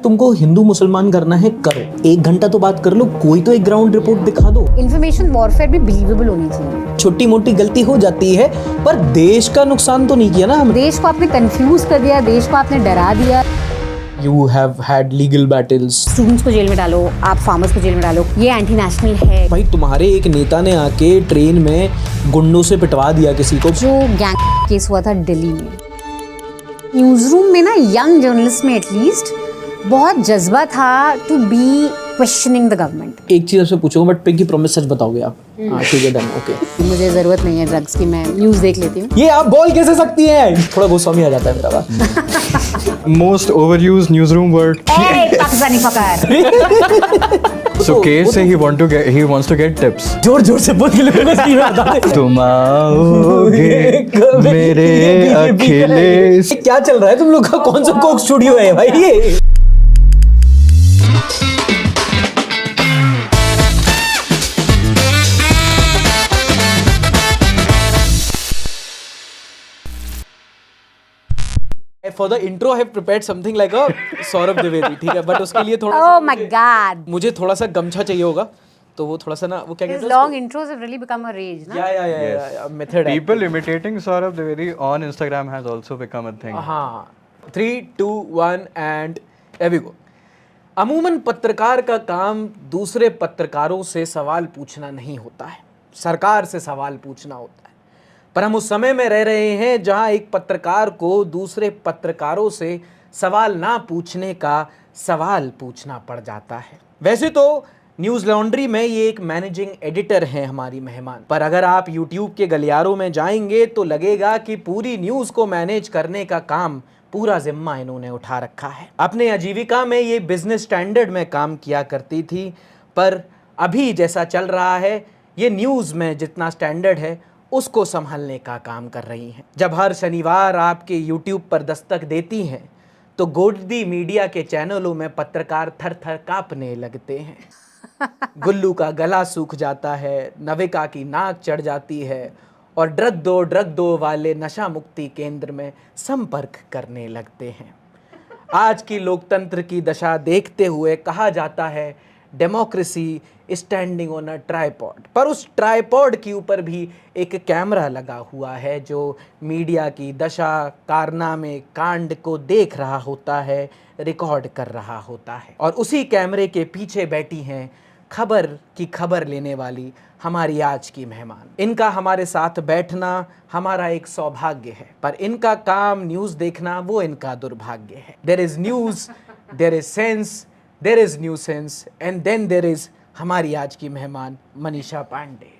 तुमको हिंदू मुसलमान करना है करो, 1 घंटा तो बात कर लो, कोई तो एक ग्राउंड रिपोर्ट दिखा दो। इन्फॉर्मेशन वॉरफेयर भी बिलीवेबल होनी चाहिए। छोटी मोटी गलती हो जाती है पर देश का नुकसान तो नहीं किया ना हमने। देश को आपने कंफ्यूज कर दिया, देश को आपने डरा दिया। You have had legal battles. Students को जेल में डालो, आप फार्मर्स को जेल में डालो, ये एंटी नेशनल है। भाई तुम्हारे एक नेता ने आके ट्रेन में गुंडों से पिटवा दिया किसी को। जो गैंग केस हुआ था दिल्ली में, न्यूज रूम में ना यंग जर्नलिस्ट में एटलीस्ट बहुत जज्बा था to be questioning the government. एक चीज आपसे पूछूंगा बट पिंकी प्रॉमिस सच बताओगे आप? हाँ ठीक है, डन, ओके। मुझे जरूरत नहीं है ड्रग्स की, मैं न्यूज देख लेती हूँ। ये आप बोल कैसे सकती हैं? थोड़ा गुस्सा में आ जाता है मेरा बात। Most overused newsroom word. Pakistani फकर। So K say he wants to get tips. जोर जोर से बोल के लोगों को सीधे बता दे। तुम आओगे मेरे अखिलेश। क्या चल रहा है तुम लोग का? कौन सा कोक स्टूडियो है भाई ये? For the intro, I have prepared something like a Saurabh Dwivedi, ठीक है, बट उसके लिए थोड़ा Oh my God. मुझे थोड़ा सा गमछा चाहिए होगा, तो वो थोड़ा सा ना वो क्या His कहते हैं long intros have really become a rage, ना? या मेथड है। People imitating Saurabh Dwivedi on Instagram has also become a thing. हाँ, 3, 2, 1 and here we go। अमूमन पत्रकार का काम दूसरे पत्रकारों से सवाल पूछना नहीं होता है, सरकार से सवाल पूछना होता है। पर हम उस समय में रह रहे हैं जहां एक पत्रकार को दूसरे पत्रकारों से सवाल ना पूछने का सवाल पूछना पड़ जाता है। वैसे तो न्यूज़ लॉन्ड्री में ये एक मैनेजिंग एडिटर हैं हमारी मेहमान, पर अगर आप यूट्यूब के गलियारों में जाएंगे तो लगेगा कि पूरी न्यूज़ को मैनेज करने का काम पूरा जिम्मा इन्होंने उठा रखा है। अपने आजीविका में ये बिजनेस स्टैंडर्ड में काम किया करती थी, पर अभी जैसा चल रहा है ये न्यूज़ में जितना स्टैंडर्ड है उसको संभालने का काम कर रही हैं। जब हर शनिवार आपके यूट्यूब पर दस्तक देती हैं तो गोदी मीडिया के चैनलों में पत्रकार थर थर कांपने लगते हैं। गुल्लू का गला सूख जाता है, नविका की नाक चढ़ जाती है और ड्रग दो वाले नशा मुक्ति केंद्र में संपर्क करने लगते हैं। आज की लोकतंत्र की दशा देखते हुए कहा जाता है democracy standing on a tripod, पर उस ट्राइपॉड के ऊपर भी एक कैमरा लगा हुआ है जो मीडिया की दशा, कारनामे, कांड को देख रहा होता है, रिकॉर्ड कर रहा होता है। और उसी कैमरे के पीछे बैठी हैं खबर की खबर लेने वाली हमारी आज की मेहमान। इनका हमारे साथ बैठना हमारा एक सौभाग्य है, पर इनका काम न्यूज़ देखना वो इनका दुर्भाग्य है। There is news, there is sense, there is new sense and then there is हमारी आज की मेहमान Manisha Pandey.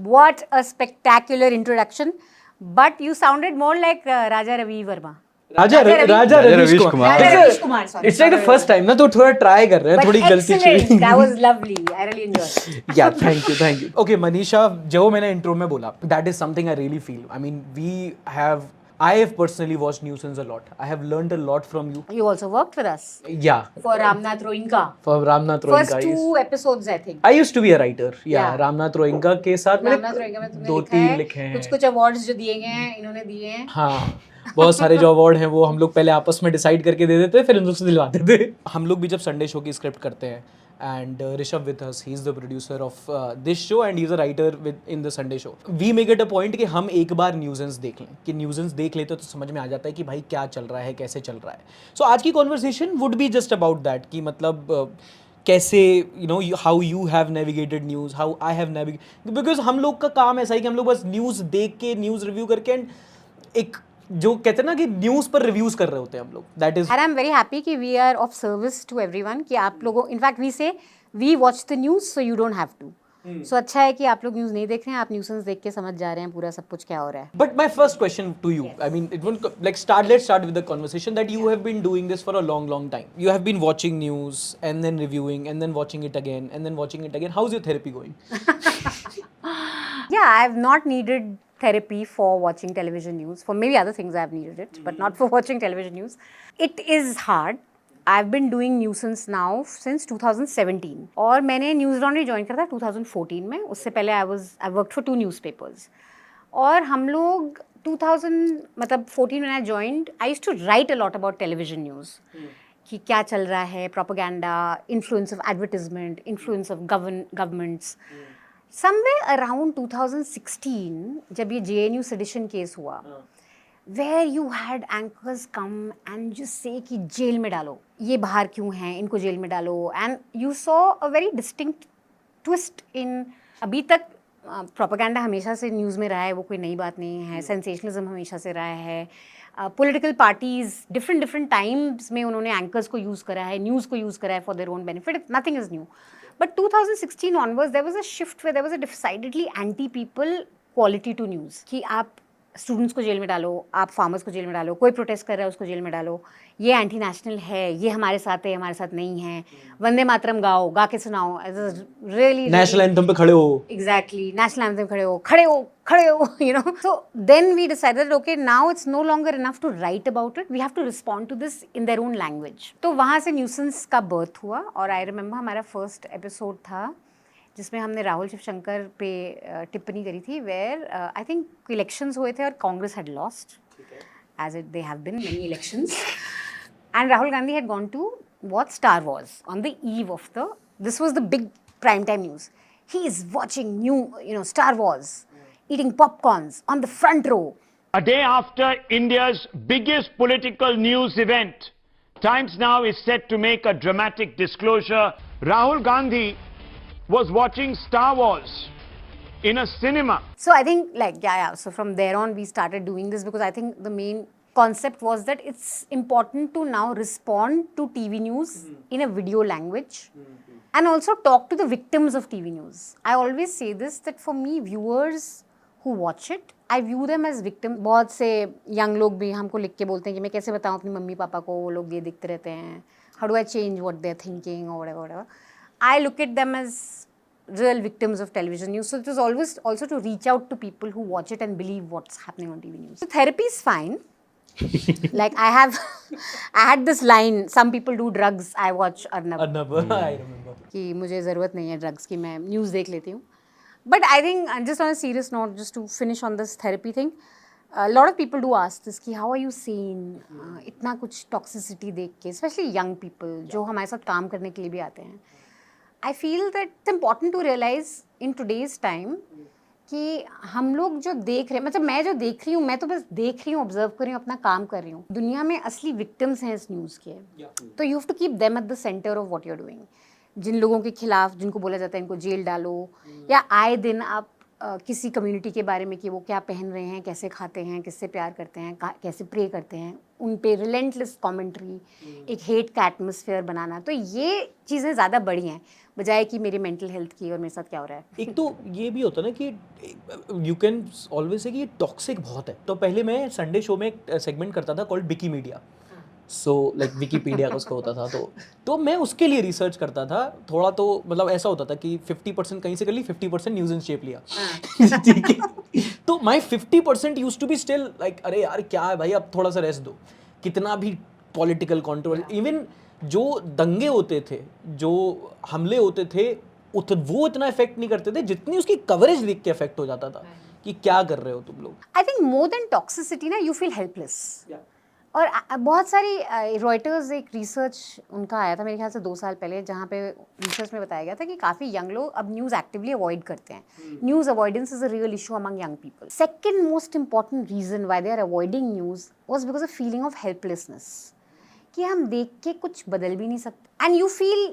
What a spectacular introduction, but you sounded more like Raja Ravi Verma. Raja Ravish Kumar. Raja Ravish Kumar, sorry. It's like the first time ना, तो थोड़ा try कर रहे हैं, But थोड़ी गलती excellent, चाहिए। that was lovely. I really enjoyed. या थैंक यू। ओके मनीषा, जो मैंने इंट्रो में बोला, that is something I really feel. I mean I have personally watched Newsons a lot. I have learned a lot from you. You also worked with us Yeah, for Ramnath Roinka. for Ramnath First Roinka. 2 episodes, I think. I used to be a writer. Yeah, Yeah. Ramnath Roinka के साथ मैंने रामनाथ रोइंका में तुमने 2-3 लिखे हैं। कुछ awards जो दिए गए हैं इन्होंने दिए हैं। हाँ, बहुत सारे जो अवार्ड हैं वो हम लोग पहले आपस में डिसाइड करके दे देते, फिर इन लोग से दिलवाते थे। हम लोग भी जब संडे शो की स्क्रिप्ट करते हैं, and Rishabh with us, he is the producer of this show and he is a writer in the Sunday show. We make it a point कि हम एक बार न्यूज़ेंस देख लें, कि न्यूज़ेंस देख लेते तो समझ में आ जाता है कि भाई क्या चल रहा है, कैसे चल रहा है। So आज की conversation would be just about that, कि मतलब कैसे how you have navigated news, how I have navigated, because हम लोग का काम ऐसा है कि हम लोग बस न्यूज़ देख के, न्यूज़ रिव्यू करके एंड एक जो कहते हैं ना कि न्यूज़ पर रिव्यूज़ कर रहे होते हैं हम लोग, that is. And I'm very happy कि we are of service to everyone, कि आप लोगों, in fact we say we watch the news so you don't have to. So अच्छा है कि आप लोग न्यूज़ नहीं देख रहे हैं, आप न्यूज़ देख के समझ जा रहे हैं पूरा सब कुछ क्या हो रहा है। But my first question to you, I mean, it won't let's start with the conversation that you have been doing this for a long time. You have been watching news and then reviewing and then watching it again and then watching it again. How's your therapy going? Yeah, I've not needed therapy for watching television news. For maybe other things I've needed it, but not for watching television news. It is hard. I've been doing Newsons now since 2017. और मैंने news laundry join करा था 2014 में। उससे पहले I worked for 2 newspapers. और हम लोग 2000 मतलब 14 when I joined, I used to write a lot about television news. कि क्या चल रहा है, propaganda, influence of advertisement, influence of governments. Somewhere around 2016 जब ये JNU सेडिशन केस हुआ, where you had anchors come and just say कि jail में डालो, ये बाहर क्यों हैं, इनको जेल में डालो, and you saw a very distinct twist in. अभी तक प्रोपेगेंडा हमेशा से न्यूज़ में रहा है, वो कोई नई बात नहीं है. सेंसेशनलिज्म हमेशा से रहा है. पॉलिटिकल पार्टीज डिफरेंट टाइम्स में उन्होंने एंकर्स को यूज़ करा है, न्यूज़ को यूज़ करा है for their own benefit. Nothing is new. But 2016 onwards there was a shift where there was a decidedly anti people quality to news कि आप स्टूडेंट्स को जेल में डालो, आप फार्मर्स को जेल में डालो, कोई प्रोटेस्ट कर रहा है उसको जेल में डालो, ये एंटी नेशनल है, ये हमारे साथ है, हमारे साथ नहीं है, वंदे मातरम गाओ, गा के सुनाओ, रियली नेशनल एंथम पे खड़े हो. एग्जैक्टली, नेशनल एंथम खड़े हो you know. So then we decided okay now it's no longer enough to write about it, we have to respond to this in their own language. तो वहाँ से Newsance का birth हुआ. और I remember हमारा first episode था जिसमें हमने राहुल शिवशंकर पे टिप्पणी करी थी, वेयर आई थिंक इलेक्शंस हुए थे और Congress had lost, as it they have been many elections, and Rahul Gandhi had gone to watch Star Wars on the eve of the, this was the big prime time news. He is watching Star Wars, eating popcorns on the front row. A day after India's biggest political news event, Times Now is set to make a dramatic disclosure. Rahul Gandhi was watching Star Wars in a cinema. So I think so from there on we started doing this because I think the main concept was that it's important to now respond to TV news in a video language and also talk to the victims of TV news. I always say this, that for me viewers who watch it, I view them as victim. बहुत से young लोग भी हमको लिख के बोलते हैं कि मैं कैसे बताऊँ अपनी मम्मी पापा को, वो लोग ये दिखते रहते हैं, how do I change what they're thinking or whatever. I look at them as real victims of television news. So it was always also to reach out to people who watch it and believe what's happening on TV news. So therapy is fine. Like I had this line, some people do drugs, I watch Arnab. I remember. कि मुझे ज़रूरत नहीं है drugs की, मैं news देख लेती हूँ. But I think, just on a serious note, just to finish on this therapy thing, a lot of people do ask this कि how are you sane? इतना कुछ toxicity देख के, especially young people जो हमारे साथ काम करने के लिए भी आते हैं. I feel that it's important to realize in today's time कि हम लोग जो देख रहे हैं, मतलब मैं जो देख रही हूँ, मैं तो बस देख रही हूँ, ऑब्जर्व कर रही हूँ, अपना काम कर रही हूँ. दुनिया में असली विक्टिम्स हैं इस न्यूज़ के, तो you have to keep them at the centre of what you are doing. जिन लोगों के खिलाफ, जिनको बोला जाता है इनको जेल डालो, या आए दिन आप किसी कम्युनिटी के बारे में कि वो क्या पहन रहे हैं, कैसे खाते हैं, किससे प्यार करते हैं, कैसे प्रे करते हैं, उन पे रिलेंटलेस कमेंट्री, एक हेट का एटमॉस्फेयर बनाना, तो ये चीज़ें ज़्यादा बड़ी हैं बजाय कि मेरी मेंटल हेल्थ की और मेरे साथ क्या हो रहा है. एक तो ये भी होता है ना कि यू कैन ऑलवेज से कि ये टॉक्सिक बहुत है. तो पहले मैं संडे शो में एक सेगमेंट करता था called Vicky media. So like Wikipedia का उसका होता था, तो मैं उसके लिए रिसर्च करता था थोड़ा. तो मतलब ऐसा होता था कि 50% कहीं से कर ली, 50% न्यूज़ इन शेप लिया. ठीक है. तो my 50% used to be still like अरे यार क्या है भाई, अब थोड़ा सा रेस्ट दो. कितना भी पॉलिटिकल कॉन्ट्रोवर्सी, इवन जो दंगे होते थे, जो हमले होते थे, वो इतना इफेक्ट नहीं करते थे जितनी उसकी कवरेज देख के इफेक्ट हो जाता था कि क्या कर रहे हो तुम लोग. I think more than toxicity ना, यू फील हेल्पलेस. और बहुत सारी रॉयटर्स एक रिसर्च उनका आया था मेरे ख्याल से 2 साल पहले, जहाँ पे रिसर्च में बताया गया था कि काफ़ी यंग लोग अब न्यूज़ एक्टिवली अवॉइड करते हैं. News avoidance is a real issue among young people. Second most important reason why they are avoiding news was because of feeling of helplessness, कि हम देख के कुछ बदल भी नहीं सकते and you feel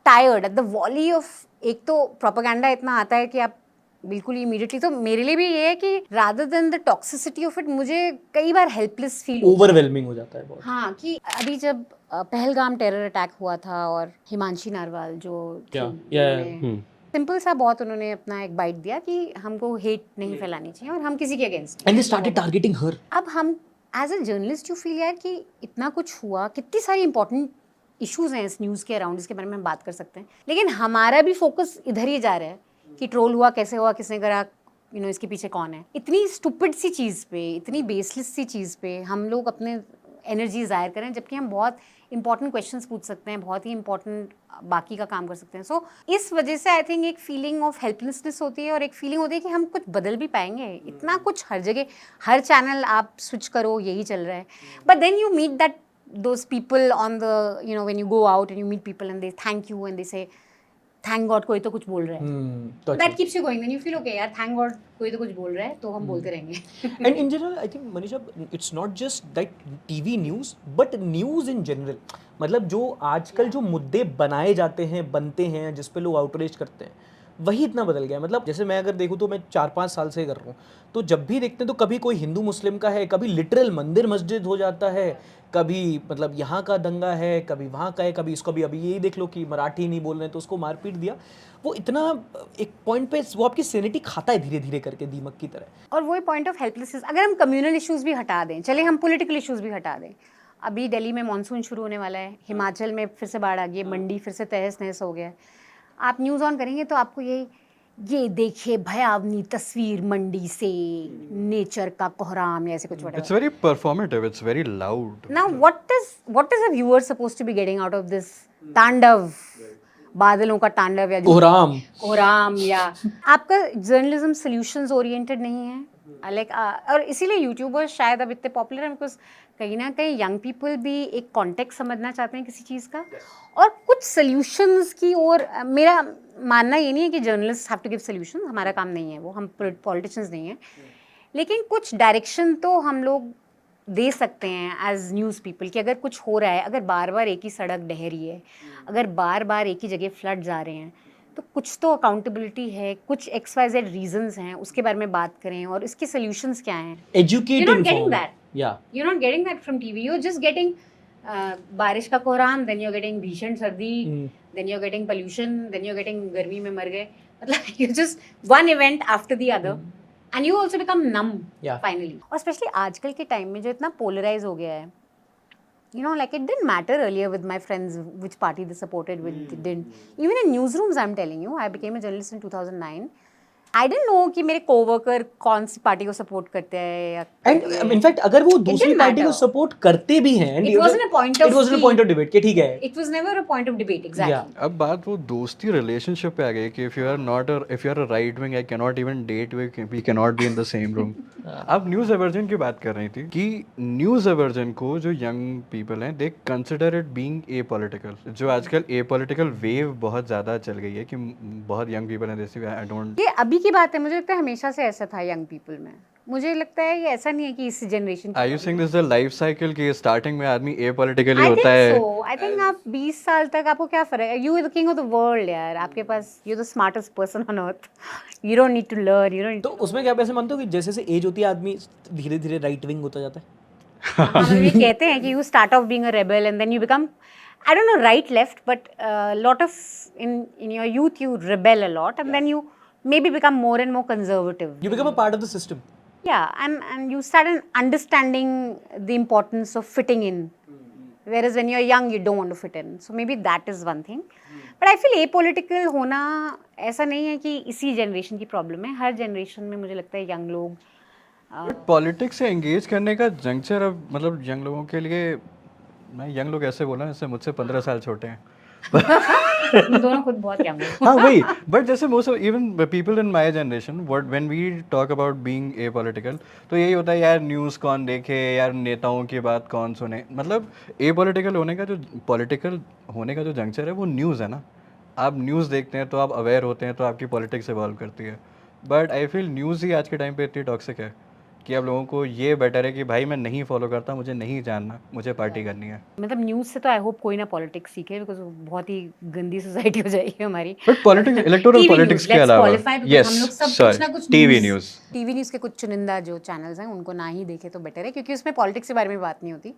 tired at the volley of. एक तो प्रोपेगेंडा इतना आता है कि आप बिल्कुल इमीडिएटली, तो मेरे लिए भी ये है कि rather than the toxicity of it, मुझे कई बार हेल्पलेस फील, ओवरवेलमिंग हो जाता है बहुत. हाँ, कि अभी जब पहलगाम टेरर अटैक हुआ था और हिमांशी नारवाल जो सिंपल सा बहुत उन्होंने अपना एक बाइट दिया कि हमको हेट नहीं फैलानी चाहिए और हम किसी के against. And they started targeting her. अब हम as a journalist you feel यार कि इतना कुछ हुआ, कितनी सारी इंपॉर्टेंट इश्यूज हैं इस न्यूज़ के अराउंड, इसके बारे में हम बात कर सकते हैं, लेकिन हमारा भी फोकस इधर ही जा रहा है कि ट्रोल हुआ, कैसे हुआ, किसने करा, इसके पीछे कौन है. इतनी स्टूपिड सी चीज़ पे, इतनी बेसलेस सी चीज़ पे हम लोग अपने एनर्जी ज़ाहिर करें, जबकि हम बहुत इंपॉर्टेंट क्वेश्चंस पूछ सकते हैं, बहुत ही इंपॉर्टेंट बाकी का काम कर सकते हैं. सो इस वजह से आई थिंक एक फीलिंग ऑफ हेल्पलेसनेस होती है और एक फीलिंग होती है कि हम कुछ बदल भी पाएंगे. इतना कुछ हर जगह, हर चैनल आप स्विच करो यही चल रहा है, but then you meet that those people on the, you know, when you go out and you meet people and they thank you and they say thank God कोई तो कुछ बोल रहा है. तो That keeps you going. Then you feel okay यार, thank God कोई तो कुछ बोल रहा है तो हम बोलते रहेंगे. And in general, I think Manisha, it's not just like TV news, but news in general. मतलब जो आजकल जो मुद्दे बनाए जाते हैं, बनते हैं, जिस पे लोग आउटरीच करते हैं, वही इतना बदल गया है. मतलब जैसे मैं अगर देखूँ तो मैं 4-5 साल से कर रहा हूँ, तो जब भी देखते हैं तो कभी कोई हिंदू मुस्लिम का है, कभी लिटरल मंदिर मस्जिद हो जाता है, कभी मतलब यहाँ का दंगा है, कभी वहाँ का है, कभी इसको भी अभी यही देख लो कि मराठी नहीं बोल रहे हैं तो उसको मार पीट दिया. वो इतना एक पॉइंट पे वो आपकी सैनिटी खाता है धीरे धीरे करके दीमक की तरह. और वही पॉइंट ऑफ हेल्पलेसनेस. अगर हम कम्युनल इश्यूज भी हटा दें, चले हम पॉलिटिकल इश्यूज भी हटा दें, अभी दिल्ली में मानसून शुरू होने वाला है, हिमाचल में फिर से बाढ़ आ गई है, मंडी फिर से तहस नहस हो गया है. आप न्यूज़ ऑन करेंगे तो आपको ये देखिए भयावनी तस्वीर मंडी से, नेचर का कोहराम या ऐसे कुछ It's very performative. It's very loud. Now what is a viewer supposed to be getting out of this तांडव, बादलों का तांडव या कोहराम या आपका जर्नलिज्म सॉल्यूशंस ओरिएंटेड नहीं है. लाइक और इसीलिए यूट्यूबर्स शायद अब इतने पॉपुलर हैं बिकॉज कहीं ना कहीं यंग पीपल भी एक कॉन्टेक्स्ट समझना चाहते हैं किसी चीज़ का, और कुछ सॉल्यूशंस की ओर. मेरा मानना ये नहीं है कि journalist have to give solution, हमारा काम नहीं है वो, हम पॉलिटिशियंस नहीं हैं, लेकिन कुछ डायरेक्शन तो हम लोग दे सकते हैं एज न्यूज़ पीपल कि अगर कुछ हो रहा है, अगर बार बार एक ही सड़क ढह रही है, अगर बार बार एक ही जगह फ्लड्स आ रहे हैं, तो कुछ तो अकाउंटेबिलिटी है, कुछ XYZ रीजंस हैं, उसके बारे में बात करें और इसके सॉल्यूशंस क्या हैं. Educate, You're not getting inform. that. Yeah. You're not getting that from TV. You're just getting बारिश का कोहराम, then you're getting भीषण सर्दी, then you're getting pollution, then you're getting गर्मी में मर गए. मतलब you just one event after the other. And you also become numb finally. और especially आजकल के टाइम में जो इतना पोलराइज हो गया है, you know, like it didn't matter earlier with my friends which party they supported, which they didn't. Even in newsrooms, I'm telling you, I became a journalist in 2009. I didn't know कि मेरे co-worker कौन सी party को support करते हैं या. And in fact, अगर वो दूसरी didn't पार्टी को matter. सपोर्ट करते भी हैं, It wasn't a point of it wasn't a point of debate कि ठीक है. It was never a point of debate, exactly. Yeah. अब बात वो दोस्ती रिलेशनशिप पे आ गई कि if you are a right wing, I cannot even date with, we cannot be in the same room. आप न्यूज़ एवर्जन की बात कर रही थी कि न्यूज़ एवर्जन को जो यंग पीपल हैं they consider it being apolitical. जो आजकल एपॉलिटिकल वेव बहुत ज़्यादा चल गई है कि बहुत यंग पीपल हैं जैसे आई डोंट. ये अभी की बात है, मुझे लगता है हमेशा से ऐसा था यंग पीपल में. मुझे लगता है ये ऐसा नहीं है कि इस generation. Are you saying this is a life cycle कि स्टार्टिंग में आदमी एपॉलिटिकल ही होता है? I think आप 20 साल तक आपको क्या फर्क है? You are the king of the world यार. आपके पास you're the smartest person on earth. You don't need to learn. You don't. तो उसमें क्या आप ऐसे मानते हो कि जैसे जैसे एज होती है आदमी धीरे धीरे राइट विंग होता जाता है? हम ये कहते हैं कि you start off being a rebel and then you become, I don't know right left, but lot of in your youth you rebel a lot and then you maybe become more and more conservative. You become a part of the system. Yeah, and you start understanding the importance of fitting in. Whereas when you're young, you don't want to fit in. So maybe that is one thing. But I feel apolitical होना ऐसा नहीं है कि इसी generation की problem है. हर generation में मुझे लगता है यंग लोग पॉलिटिक्स से एंगेज करने का जंक्चर अब मतलब यंग लोगों के लिए, मैं यंग लोग ऐसे बोला जैसे मुझसे 15 साल छोटे हैं. दोनों खुद बहुत यंग हो. हाँ वही, बट जैसे most of even people in my generation what when we talk about being apolitical तो यही होता है यार न्यूज़ कौन देखे, यार नेताओं की बात कौन सुने. मतलब एपॉलिटिकल होने का जो पॉलिटिकल होने का जो जंक्चर है वो न्यूज़ है ना. आप न्यूज़ देखते हैं तो आप अवेयर होते हैं तो आपकी पॉलिटिक्स इवॉल्व करती है. बट आई फील न्यूज़ ही आज के टाइम पे इतनी टॉक्सिक है कि आप लोगों को ये बेटर है कि भाई मैं नहीं फॉलो करता, मुझे नहीं जानना, मुझे पार्टी करनी है. मतलब न्यूज़ से तो आई होप कोई ना पॉलिटिक्स सीखे बिकॉज बहुत ही गंदी सोसाइटी हो जाएगी हमारी. बट पॉलिटिक्स, इलेक्टोरल पॉलिटिक्स के अलावा यस टीवी न्यूज़ के कुछ चुनिंदा जो चैनल्स हैं उनको ना ही देखे तो बेटर है क्योंकि उसमें पॉलिटिक्स के बारे में बात नहीं होती.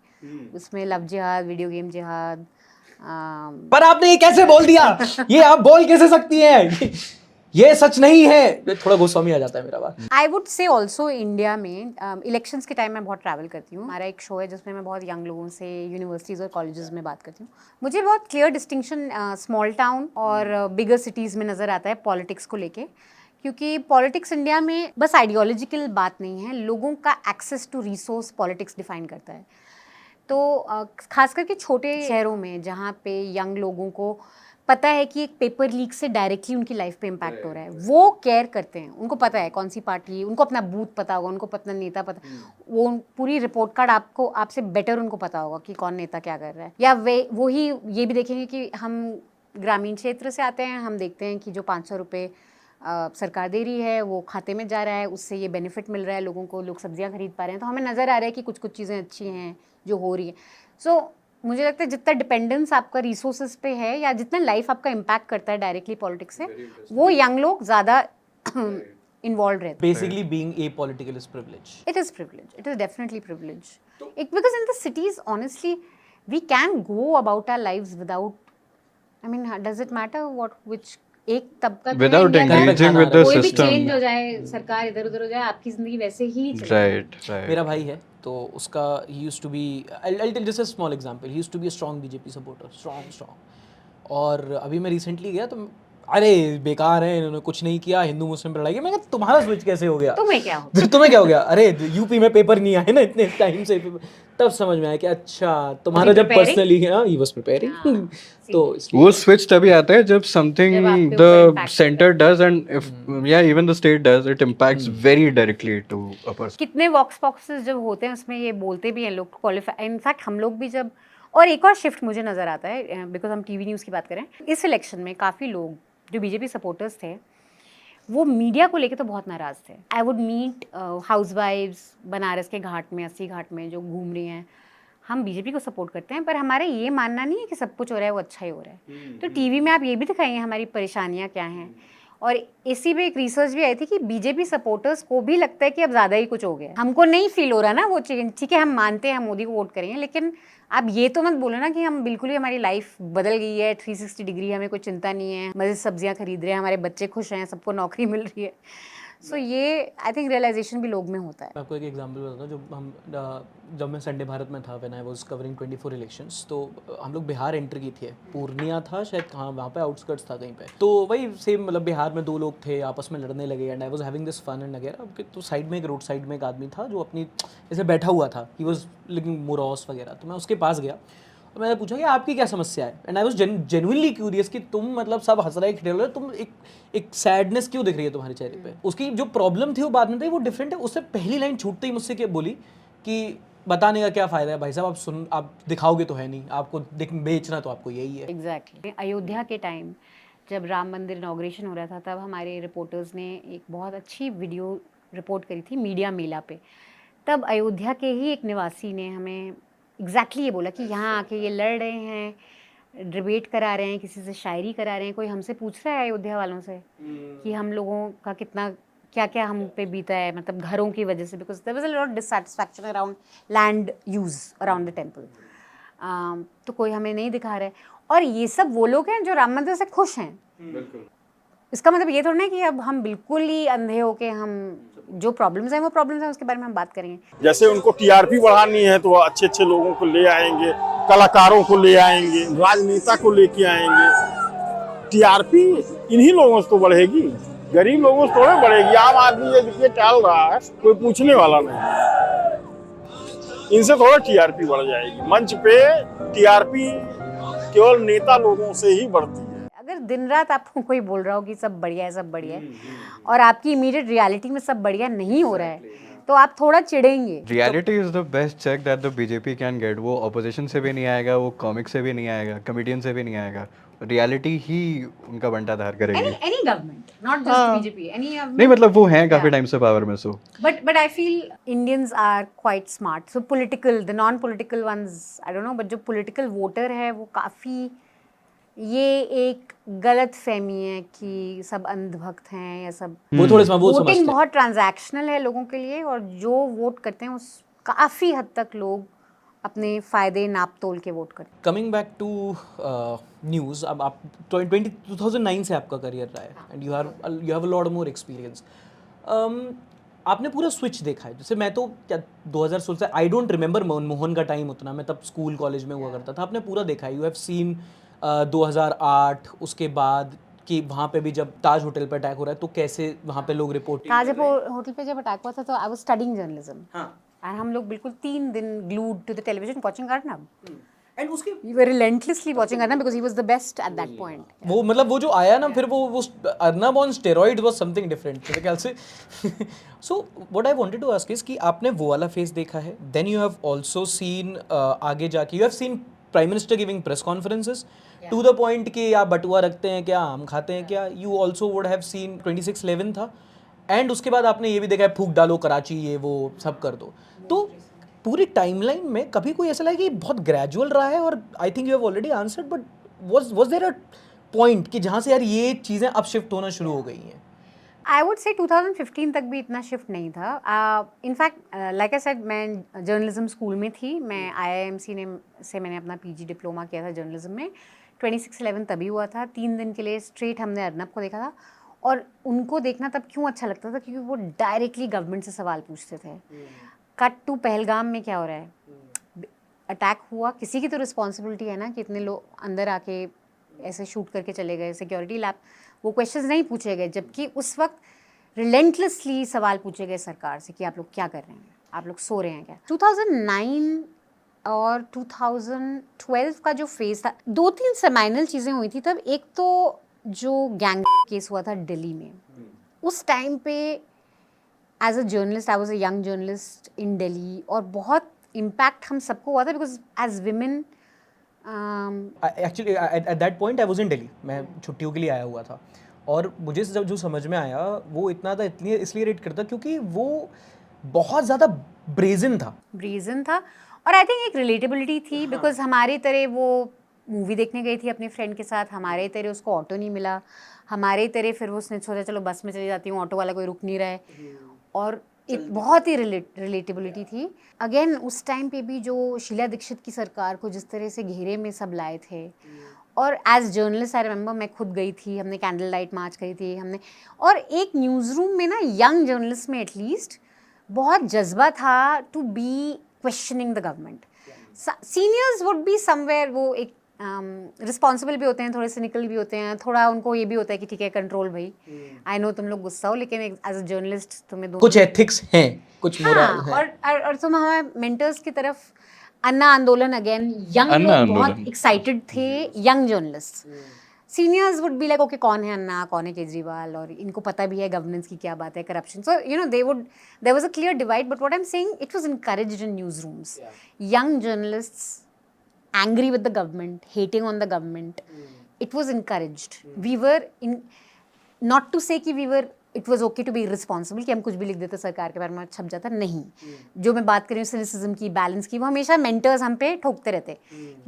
उसमें लव जिहाद, वीडियो गेम जिहाद. पर आपने ये कैसे बोल दिया? ये आप बोल कैसे सकती हैं? ये सच नहीं है. थोड़ा गुस्सा में आ जाता है मेरा बात. आई वुड से ऑल्सो इंडिया में इलेक्शंस के टाइम मैं बहुत ट्रैवल करती हूँ. हमारा एक शो है जिसमें मैं बहुत यंग लोगों से यूनिवर्सिटीज़ और कॉलेजेस में बात करती हूँ. मुझे बहुत क्लियर डिस्टिंक्शन स्मॉल टाउन और बिगर सिटीज़ में नज़र आता है पॉलिटिक्स को लेके, क्योंकि पॉलिटिक्स इंडिया में बस आइडियोलॉजिकल बात नहीं है, लोगों का access to resource politics define करता है. तो खास करके छोटे शहरों में जहाँ पे यंग लोगों को पता है कि एक पेपर लीक से डायरेक्टली उनकी लाइफ पे इम्पैक्ट हो रहा है, वो केयर करते हैं, उनको पता है कौन सी पार्टी, उनको अपना बूथ पता होगा, उनको अपना नेता पता, वो पूरी रिपोर्ट कार्ड आपको आपसे बेटर उनको पता होगा कि कौन नेता क्या कर रहा है। या वे वही ये भी देखेंगे कि हम ग्रामीण क्षेत्र से आते हैं, हम देखते हैं कि जो 500 रुपये सरकार दे रही है वो खाते में जा रहा है, उससे ये बेनिफिट मिल रहा है लोगों को, लोग सब्जियां खरीद पा रहे हैं, तो हमें नज़र आ रहा है कि कुछ कुछ चीज़ें अच्छी हैं जो हो रही है। सो मुझे लगता है जितना डिपेंडेंस आपका रिसोर्सेज पे है या जितना लाइफ आपका इम्पैक्ट करता है डायरेक्टली पॉलिटिक्स से, वो यंग लोग ज़्यादा इन्वॉल्व रहते हैं। Basically being apolitical is privilege. It is privilege. It is definitely privilege. Because in the cities, honestly, we can go about our lives without. I mean, does it matter which एक तबका तो है Without India का, engaging with the कोई भी system. Change हो जाए, सरकार इधर उधर हो जाए, आपकी जिंदगी वैसे ही चलेगी। Right. मेरा भाई है तो उसका he used to be I'll tell just a small example. He used to be a strong BJP supporter, strong. और अभी मैं रिसेंटली गया तो अरे बेकार है, इन्होंने कुछ नहीं किया, हिंदू मुस्लिम पर लड़ाई की। मैं कहा तुम्हारा स्विच कैसे हो गया? तुम्हें क्या हो? फिर तुम्हें क्या हो गया? अरे यूपी में पेपर नहीं आए ना इतने टाइम से, तब समझ में आया कि अच्छा तुम्हारा जब preparing? Personally he was preparing. तो इसलिए वो स्विच तभी आता है जब समथिंग जब आप पे ऊपर the impact centre does and if या even the state does, it impacts very directly to a person. कितने वॉक्स बॉक्सेस जब होते हैं उसमें ये बोलते भी हैं लोग, क्वालिफाई, इनफैक्ट हम लोग भी जब, और एक और शिफ्ट मुझे नज़र आता है बिकॉज हम टीवी न्यूज़ की बात करें, इस इलेक्शन में काफ़ी लोग जो बीजेपी सपोर्टर्स थे वो मीडिया को लेके तो बहुत नाराज़ थे। आई वुड मीट हाउसवाइफ्स बनारस के घाट में, अस्सी घाट में जो घूम रही हैं, हम बीजेपी को सपोर्ट करते हैं पर हमारा ये मानना नहीं है कि सब कुछ हो रहा है वो अच्छा ही हो रहा है। तो टीवी में आप ये भी दिखाइए हमारी परेशानियाँ क्या हैं। और इसी में एक रिसर्च भी आई थी कि बीजेपी सपोर्टर्स को भी लगता है कि अब ज़्यादा ही कुछ हो गया, हमको नहीं फील हो रहा ना वो चीज़। ठीक है, हम मानते हैं हम मोदी को वोट करेंगे, लेकिन आप ये तो मत बोलो ना कि हम बिल्कुल ही हमारी लाइफ बदल गई है 360 डिग्री, हमें कोई चिंता नहीं है, मज़े से सब्जियां खरीद रहे हैं, हमारे बच्चे खुश हैं, सबको नौकरी मिल रही है। सो ये आई थिंक रियलाइजेशन भी लोग में होता है। मैं आपको एक एग्जांपल बताता हूँ। जब मैं संडे भारत में था, when I was covering 24 elections, तो हम लोग बिहार एंटर की थी, पूर्णिया था शायद, कहाँ वहाँ पे आउटस्कर्ट्स था कहीं पे, तो वही सेम मतलब बिहार में दो लोग थे आपस में लड़ने लगे and I was having this fun and वगैरह। तो साइड में एक रोड साइड में एक आदमी था जो अपनी ऐसे बैठा हुआ था, ही वाज लुकिंग मोरॉस वगैरह। तो मैं उसके पास गया और मैंने पूछा कि आपकी क्या समस्या है, and I was genuinely curious कि तुम मतलब सब हंस रहे खेल रहे, तुम एक सैडनेस क्यों दिख रही है तुम्हारे चेहरे पे। उसकी जो प्रॉब्लम थी वो बाद में थी, वो डिफरेंट है। उससे पहली लाइन छूटते ही मुझसे क्या बोली कि बताने का क्या फ़ायदा है भाई साहब, आप दिखाओगे तो है नहीं, आपको बेचना तो आपको यही है। एग्जैक्टली। अयोध्या के टाइम जब राम मंदिर इनॉग्रेशन हो रहा था, तब हमारे रिपोर्टर्स ने एक बहुत अच्छी वीडियो रिपोर्ट करी थी मीडिया मेला पे। तब अयोध्या के ही एक निवासी ने हमें एग्जैक्टली ये बोला कि यहाँ आके ये लड़ रहे हैं, डिबेट करा रहे हैं, किसी से शायरी करा रहे हैं, कोई हमसे पूछ रहा है अयोध्या वालों से कि हम लोगों का कितना क्या क्या हम पे बीता है, मतलब घरों की वजह से, because there was a lot dissatisfaction around land use around the temple. तो कोई हमें नहीं दिखा रहा है। और ये सब वो लोग हैं जो राम मंदिर से खुश हैं। इसका मतलब ये थोड़ा ना कि अब हम बिल्कुल ही अंधे हो के हम जो प्रॉब्लम्स हैं वो प्रॉब्लम्स हैं, उसके बारे में हम बात करेंगे। जैसे उनको टीआरपी बढ़ानी है तो अच्छे अच्छे लोगों को ले आएंगे, कलाकारों को ले आएंगे, राजनेता को लेके आएंगे। टीआरपी इन्हीं लोगों से तो बढ़ेगी, गरीब लोगों से थोड़े बढ़ेगी। आम आदमी ये देखिए टहल रहा है, कोई पूछने वाला नहीं, इनसे थोड़ा टीआरपी बढ़ जाएगी। मंच पे टीआरपी केवल नेता लोगों से ही बढ़ती है। अगर दिन रात आपको कोई बोल रहा हो कि सब बढ़िया है, सब बढ़िया है, और आपकी इमीडिएट रियलिटी में सब बढ़िया नहीं हो रहा है, तो आप थोड़ा चिढ़ेंगे। Reality is the best check that the BJP can get. वो ऑपोजिशन से भी नहीं आएगा, वो कॉमिक से भी नहीं आएगा, कॉमेडियन से भी नहीं आएगा, रियलिटी ही उनका बंटाधार करेगी। Any government, not just BJP, any government. नहीं मतलब वो हैं काफी टाइम से पावर में, सो But I feel Indians are quite smart. So political, the non-political ones, I don't know, but जो political voter है वो काफ़ी, ये एक गलत फहमी है कि सब अंधभक्त हैं या सब। वो थोड़े वो समझते वोटिंग हैं। बहुत ट्रांजैक्शनल है लोगों के लिए, और जो वोट करते हैं उस काफ़ी हद तक लोग अपने फ़ायदे नाप तोल के वोट करते हैं। कमिंग बैक टू न्यूज़, अब आप 2009 से आपका करियर रहा है and you have a lot more experience. आपने पूरा स्विच देखा है। जैसे मैं तो क्या 2016 से, आई डोंट रिमेंबर मनमोहन का टाइम उतना, मैं तब स्कूल कॉलेज में हुआ करता था। आपने पूरा देखा है, यू हैव सीन 2008, उसके बाद कि वहाँ पे भी जब ताज होटल पे अटैक हो रहा है तो कैसे वहाँ पे लोग रिपोर्टिंग। ताज होटल पे जब अटैक हुआ था तो आई वाज स्टडीइंग जर्नलिज्म, और हम लोग बिल्कुल 3 दिन glued to the television watching Arnab. And उसके We were relentlessly watching Arnab because he was the best at that point. वो मतलब वो जो आया ना फिर वो Arnab on steroid was something different मेरे ख्याल से. So what I wanted to ask is कि आपने वो वाला फेस देखा है, then you have also seen आगे जाके you have seen prime minister giving press conferences to the point कि आप बटुआ रखते हैं क्या, आम खाते हैं क्या. You also would have seen 26/11 था एंड उसके बाद आपने ये भी देखा है फूक डालो कराची, ये वो सब कर दो. तो पूरी टाइमलाइन में कभी कोई ऐसा लगा कि बहुत ग्रेजुअल रहा है, और I think you have already answered, but was there a point कि जहाँ से यार ये चीज़ें अब शिफ्ट होना शुरू हो गई हैं? I would say 2015 तक भी इतना शिफ्ट नहीं था. इनफैक्ट लाइक आई सेड, मैं जर्नलिज्म स्कूल में थी. मैं IIMC से मैंने अपना PG डिप्लोमा किया था जर्नलिज्म में. 26/11 तभी हुआ था. 3 दिन के लिए स्ट्रेट हमने अर्नब को देखा था, और उनको देखना तब क्यों अच्छा लगता था, क्योंकि वो डायरेक्टली गवर्नमेंट से सवाल पूछते थे. कट टू पहलगाम में क्या हो रहा है, अटैक हुआ, किसी की तो रिस्पॉन्सिबिलिटी है ना कि इतने लोग अंदर आके ऐसे शूट करके चले गए. सिक्योरिटी लैब, वो क्वेश्चंस नहीं पूछे गए, जबकि उस वक्त रिलेंटलेसली सवाल पूछे गए सरकार से कि आप लोग क्या कर रहे हैं, आप लोग सो रहे हैं क्या. 2009 और 2012 का जो फेज था, 2-3 सेमाइनल चीज़ें हुई थी तब. एक तो जो गैंग केस हुआ था दिल्ली में, उस टाइम पे as a journalist, I was a young journalist in Delhi, और बहुत इम्पैक्ट हम सबको हुआ था because as women. Actually at that point I was in Delhi, मैं छुट्टियों के लिए आया हुआ था, और मुझे जो समझ में आया वो इतना था, इसलिए रेट करता क्योंकि वो बहुत ज़्यादा ब्रेजन था. और आई थिंक एक रिलेटेबिलिटी थी, बिकॉज हमारे तरह वो मूवी देखने गई थी अपने फ्रेंड के साथ, हमारे तरह उसको ऑटो नहीं मिला, हमारे तरह फिर वो उसने सोचा चलो बस में चली जाती हूँ, ऑटो वाला कोई रुक नहीं रहा है, और एक बहुत ही रिलेटेबिलिटी थी. अगेन उस टाइम पे भी जो शीला दीक्षित की सरकार को जिस तरह से घेरे में सब लाए थे, और एज जर्नलिस्ट आई रिमेंबर मैं खुद गई थी, हमने कैंडल लाइट मार्च करी थी हमने, और एक न्यूज़ रूम में ना यंग जर्नलिस्ट में एटलीस्ट बहुत जज्बा था to be questioning the government. Seniors would be somewhere, वो एक रिस्पॉन्सिबल भी होते हैं, थोड़े सिनिकल भी होते हैं, थोड़ा उनको ये भी होता है कि ठीक है कंट्रोल भाई, आई नो तुम लोग गुस्सा हो, लेकिन एज अ जर्नलिस्ट तुम्हें दो कुछ एथिक्स हैं, कुछ मोरल है. और तुम हमारे मेंटर्स की तरफ, अन्ना आंदोलन अगेन, यंग अन्ना लोग बहुत आंदोलन. एक्साइटेड थे, young journalist. Seniors would be like okay कौन है अन्ना, कौन है केजरीवाल, और इनको पता भी है गवर्नेंस की क्या बात है, corruption. So you know there was a clear divide, but what I am saying, it was encouraged in news rooms. Young journalists angry with the government, hating on the government, it was encouraged. We were in, not to say कि we were, it was okay to be irresponsible कि हम कुछ भी लिख देते सरकार के बारे में छप जाता, नहीं. जो मैं बात कर रही हूँ सिनिसिज्म की, बैलेंस की, वो हमेशा मेंटर्स हम पे ठोकते रहते.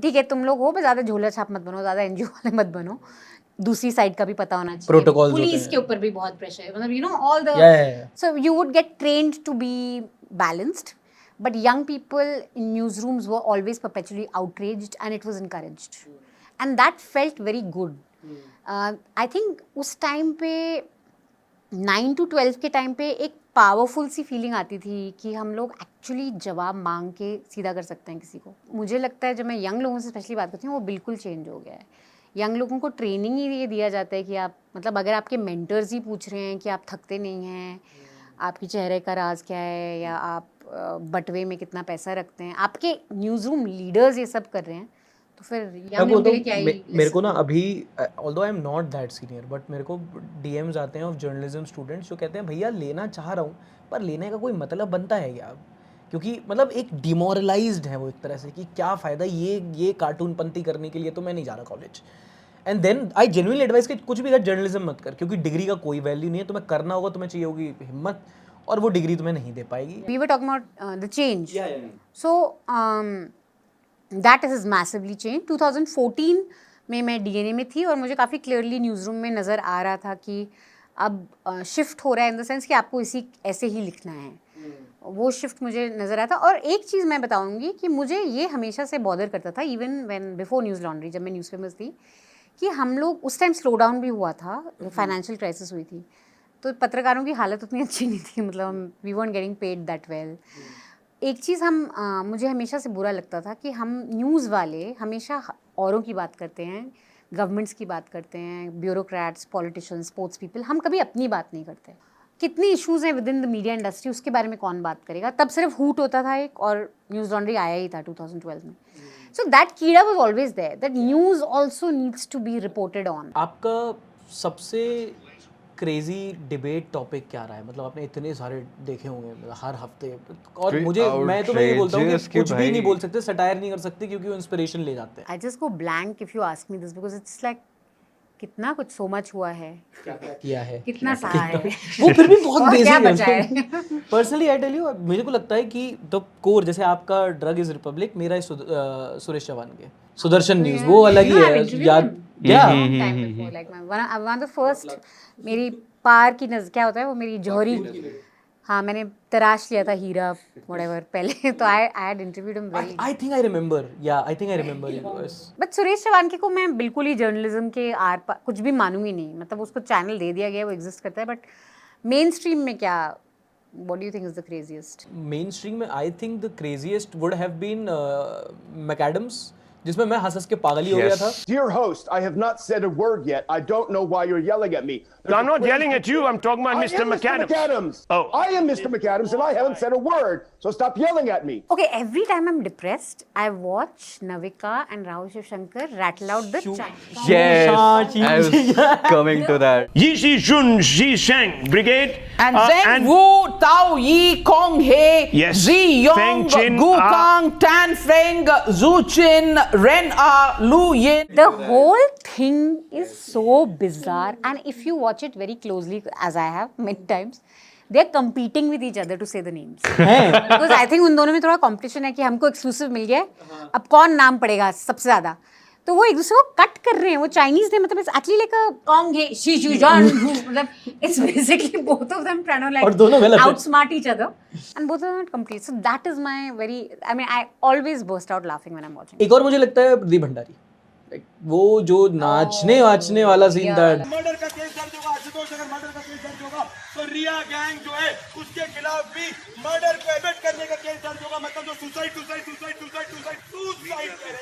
ठीक है तुम लोग हो, ज़्यादा झोला छाप मत बनो, ज़्यादा NGO वाले मत बनो, दूसरी साइड का भी पता होना चाहिए. Protocols पुलिस होते के ऊपर भी बहुत प्रेशर है, मतलब you know all the, Yeah. so you would get trained to be balanced. But young people in newsrooms were always perpetually outraged, and it was encouraged. And that felt very good. I think उस time पे 9 to 12 के time पे एक powerful सी feeling आती थी कि हम लोग एक्चुअली जवाब मांग के सीधा कर सकते हैं किसी को. मुझे लगता है जब मैं यंग लोगों से स्पेशली बात करती हूँ, वो बिल्कुल चेंज हो गया है. यंग लोगों को ट्रेनिंग ही ये दिया जाता है कि आप, मतलब अगर आपके मेंटर्स ही पूछ रहे हैं कि आप थकते नहीं हैं, आपकी चेहरे का राज क्या है, या आप बटवे में कितना पैसा रखते हैं, आपके न्यूज़ रूम लीडर्स ये सब कर रहे हैं, तो फिर यंग लोगों के लिए क्या ही. मेरे को ना अभी, although I am not that senior, but मेरे को DMs आते हैं ऑफ जर्नलिज्म स्टूडेंट्स जो कहते हैं भैया लेना चाह रहा हूँ, पर लेने का कोई मतलब बनता है क्या? क्योंकि मतलब एक डिमोरलाइज्ड है वो एक तरह से कि क्या फ़ायदा ये कार्टून पंती करने के लिए, तो मैं नहीं जा रहा college. And then I genuinely advise कि कुछ भी कर जर्नलिज्म मत कर, क्योंकि डिग्री का कोई वैल्यू नहीं है. तुम्हें करना होगा, तुम्हें चाहिए होगी हिम्मत, और वो डिग्री तुम्हें नहीं दे पाएगी. We were talking about the change. So that has massively changed. 2014 में मैं DNA में थी, और मुझे काफ़ी क्लियरली न्यूज़ रूम में नज़र आ रहा था कि अब शिफ्ट हो रहा है, इन द सेंस कि आपको ऐसे ही लिखना है. वो शिफ्ट मुझे नज़र आया था. और एक चीज़ मैं बताऊंगी कि मुझे ये हमेशा से बॉदर करता था, even when before news laundry, जब मैं न्यूज़ फेमस थी, कि हम लोग उस टाइम स्लो डाउन भी हुआ था, फाइनेंशियल क्राइसिस हुई थी, तो पत्रकारों की हालत उतनी अच्छी नहीं थी, मतलब we won't getting paid that well. एक चीज़ मुझे हमेशा से बुरा लगता था कि हम न्यूज़ वाले हमेशा औरों की बात करते हैं, गवर्नमेंट्स की बात करते हैं, ब्यूरोक्रेट्स, पॉलिटिशियंस, स्पोर्ट्स पीपल, हम कभी अपनी बात नहीं करते. कितनी इश्यूज़ हैं with in the media industry, उसके बारे में कौन बात करेगा? तब सिर्फ हूट होता था एक, और न्यूज़ लॉन्ड्री आया ही था 2012 में. So that कीड़ा was always there. That news also needs to be reported on. आपका सबसे क्रेजी डिबेट टॉपिक क्या रहा है? मतलब आपने इतने सारे देखे होंगे मतलब हर हफ्ते, और मैं तो ये बोलता हूँ कि Outrageous कि कुछ भी नहीं भाई- बोल सकते, सटायर नहीं कर सकते क्योंकि वो इंस्पिरेशन ले जाते हैं। I just go blank if you ask me this because it's like कितना कुछ so much हुआ है, किया है कितना सहा है, वो फिर भी बहुत और क्या बचा बेसिक है? है। पर्सनली आई टेल यू, मुझे को लगता है कि द कोर, जैसे आपका ड्रग इज रिपब्लिक, मेरा है सुरेश चौहान के सुदर्शन न्यूज, वो अलग ही No, I've है interviewed याद him क्या? long time before. Like one of the first मेरी पार की नज़र क्या होता है वो मेरी जौहरी, हाँ मैंने तराश लिया था हीरा whatever पहले, तो I had interviewed him very. I think I remember, yeah, I think I remember you guys. But Suresh Chauhan को मैं बिल्कुल ही जर्नलिज्म के आर पार कुछ भी मानूंगी नहीं, मतलब उसको चैनल दे दिया गया, वो एग्जिस्ट करता है, बट मेन स्ट्रीम में क्या, what do you think is the craziest? Mainstream में I think the craziest would have been McAdams, जिसमें मैं हंस हंस के पागल ही हो गया Yes. था। Dear host, I have not said a word yet. I don't know why you're yelling at me. I'm not yelling at you. I'm talking about I Mr. am McAdams. Mr. McAdams. Oh. I am Mr. McAdams, and I haven't said a word. So stop yelling at me. Okay, every time I'm depressed, I watch Navika and Rahul Shivshankar rattle out the chant. Yes, I was coming to that. Yi Shi Shun Shi Sheng Brigade. And Zheng Wu Tao Yi Kong He Yes. Zi Yong Feng Chin, Gu Ah. Kang Tan Feng Zhu Chin Ren A Lu Yin. The whole thing is so bizarre, and if you watch it very closely, as I have many times, they're competing with each other to say the names. Because I think उन दोनों में थोड़ा competition है कि हमको exclusive मिल गया है, अब कौन नाम पड़ेगा सबसे ज़्यादा, तो वो एक दूसरे को कट कर रहे हैं, वो चाइनीज ने, मतलब it's actually like a Kong He Shi Shu Jan, मतलब it's basically both of them trying to और दोनों well like equipped. outsmart each other, and both of them are complete. So that is my very, I mean I always burst out laughing when I'm watching. एक और मुझे लगता है Pradeep Bhandari, Like, वो जो नाचने वाचने वाला सीन था, मर्डर का केस दर्ज होगा, आशुतोष अगर मर्डर का केस दर्ज होगा तो रिया गैंग जो है उसके खिलाफ भी मर्डर को एबेट करने का केस दर्ज होगा, मतलब जो सुसाइड कर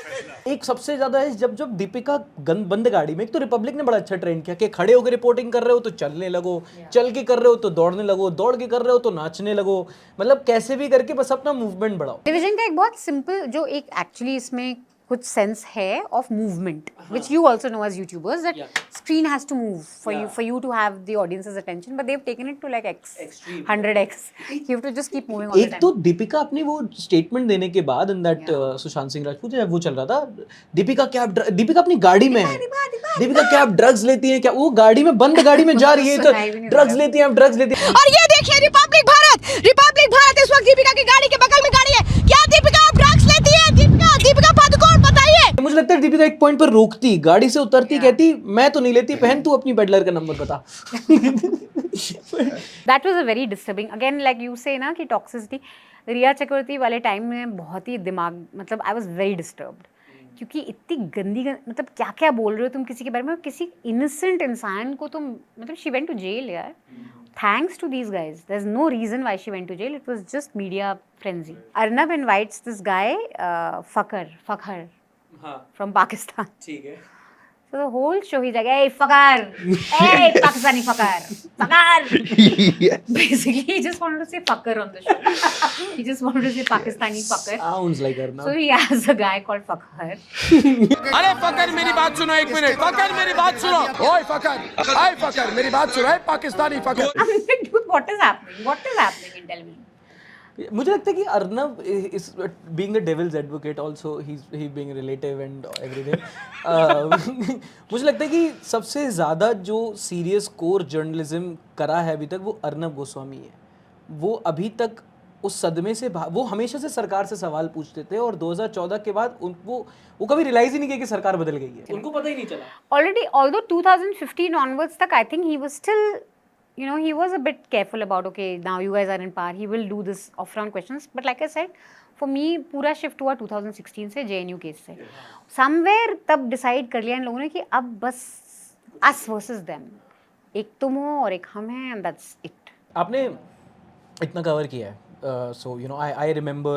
रहे थे। एक सबसे ज्यादा है जब दीपिका बंद गाड़ी में, एक तो रिपब्लिक ने बड़ा अच्छा ट्रेंड किया कि खड़े होकर रिपोर्टिंग कर रहे हो तो चलने लगो, चल के कर रहे हो तो दौड़ने लगो, दौड़ के कर रहे हो तो नाचने लगो, मतलब कैसे भी करके बस अपना मूवमेंट बढ़ाओ। टेलीविजन का एक बहुत सिंपल जो एक एक्चुअली इसमें कुछ सेंस है of movement, which you also know as YouTubers, that screen has to move for you to have the audiences attention, but they have taken it to like x 100x, you have to just keep moving all the एक तो दीपिका अपनी वो statement देने के बाद in that Sushant Singh Rajput जब वो चल रहा था, दीपिका अपनी गाड़ी में है, दीपिका क्या आप ड्रग्स लेती हैं क्या, वो गाड़ी में बंद गाड़ी में जा रही है तो सुनाई भी नहीं ड्रग्स लेती हैं, आप ड्रग्स लेती हैं। और ये देखिए रिपब्लिक भारत इस वक्त दीपिका की गाड़ी के बगल में गाड़ी है, क्या दीपिका आप ड्रग्स लेती है? दीपिका पादुकोण बताइए। मुझे लगता है दीपिका एक पॉइंट पर रोकती, गाड़ी से उतरती, कहती मैं तो नहीं लेती, पहन तू अपनी पेडलर का नंबर बता। That was a very disturbing, again like you से ना कि टॉक्सिसिटी, रिया चक्रवर्ती वाले टाइम में बहुत ही दिमाग, मतलब आई वाज वेरी डिस्टर्ब्ड, क्योंकि इतनी गंदी मतलब क्या क्या बोल रहे हो तुम किसी के बारे में, किसी इनोसेंट इंसान को तुम, मतलब शी वेंट टू जेल यार, thanks to these guys, there's no reason why she went to jail, it was just media frenzy. Arnab invites this guy fuck her from Pakistan, ठीक है, so the whole show he's like, hey fucker, hey Pakistani fucker, basically he just wanted to say fucker on the show, he just wanted to say Pakistani fucker, sounds like her so now। he has a guy called fuck her. अरे फकर मेरी बात सुनो, एक minute, फकर मेरी बात सुनो, ओए फकर, हाय फकर मेरी बात सुनो, है Pakistani फकर। I'm like, dude, what is happening in television? मुझे लगता है कि Arnab is being the devil's advocate also, he being relative and everything, मुझे लगता है कि सबसे ज़्यादा जो सीरियस कोर जर्नलिज्म करा है अभी तक वो अर्नब गोस्वामी है। वो अभी तक उस सदमे से वो हमेशा से सरकार से सवाल पूछते थे, और 2014 के बाद वो कभी रियलाइज ही नहीं किया कि सरकार बदल गई है, उनको पता ही नहीं चला। Already, although 2015 onwards tak, I think he was still, you know, he was a bit careful about, okay, now you guys are in power, he will do this off-round questions. But like I said, for me, पूरा shift हुआ 2016 से JNU case से. Somewhere तब decide कर लिया इन लोगों ने कि अब बस us versus them. एक तुम हो और एक हम हैं, and that's it. आपने इतना कवर किया है, so you know I remember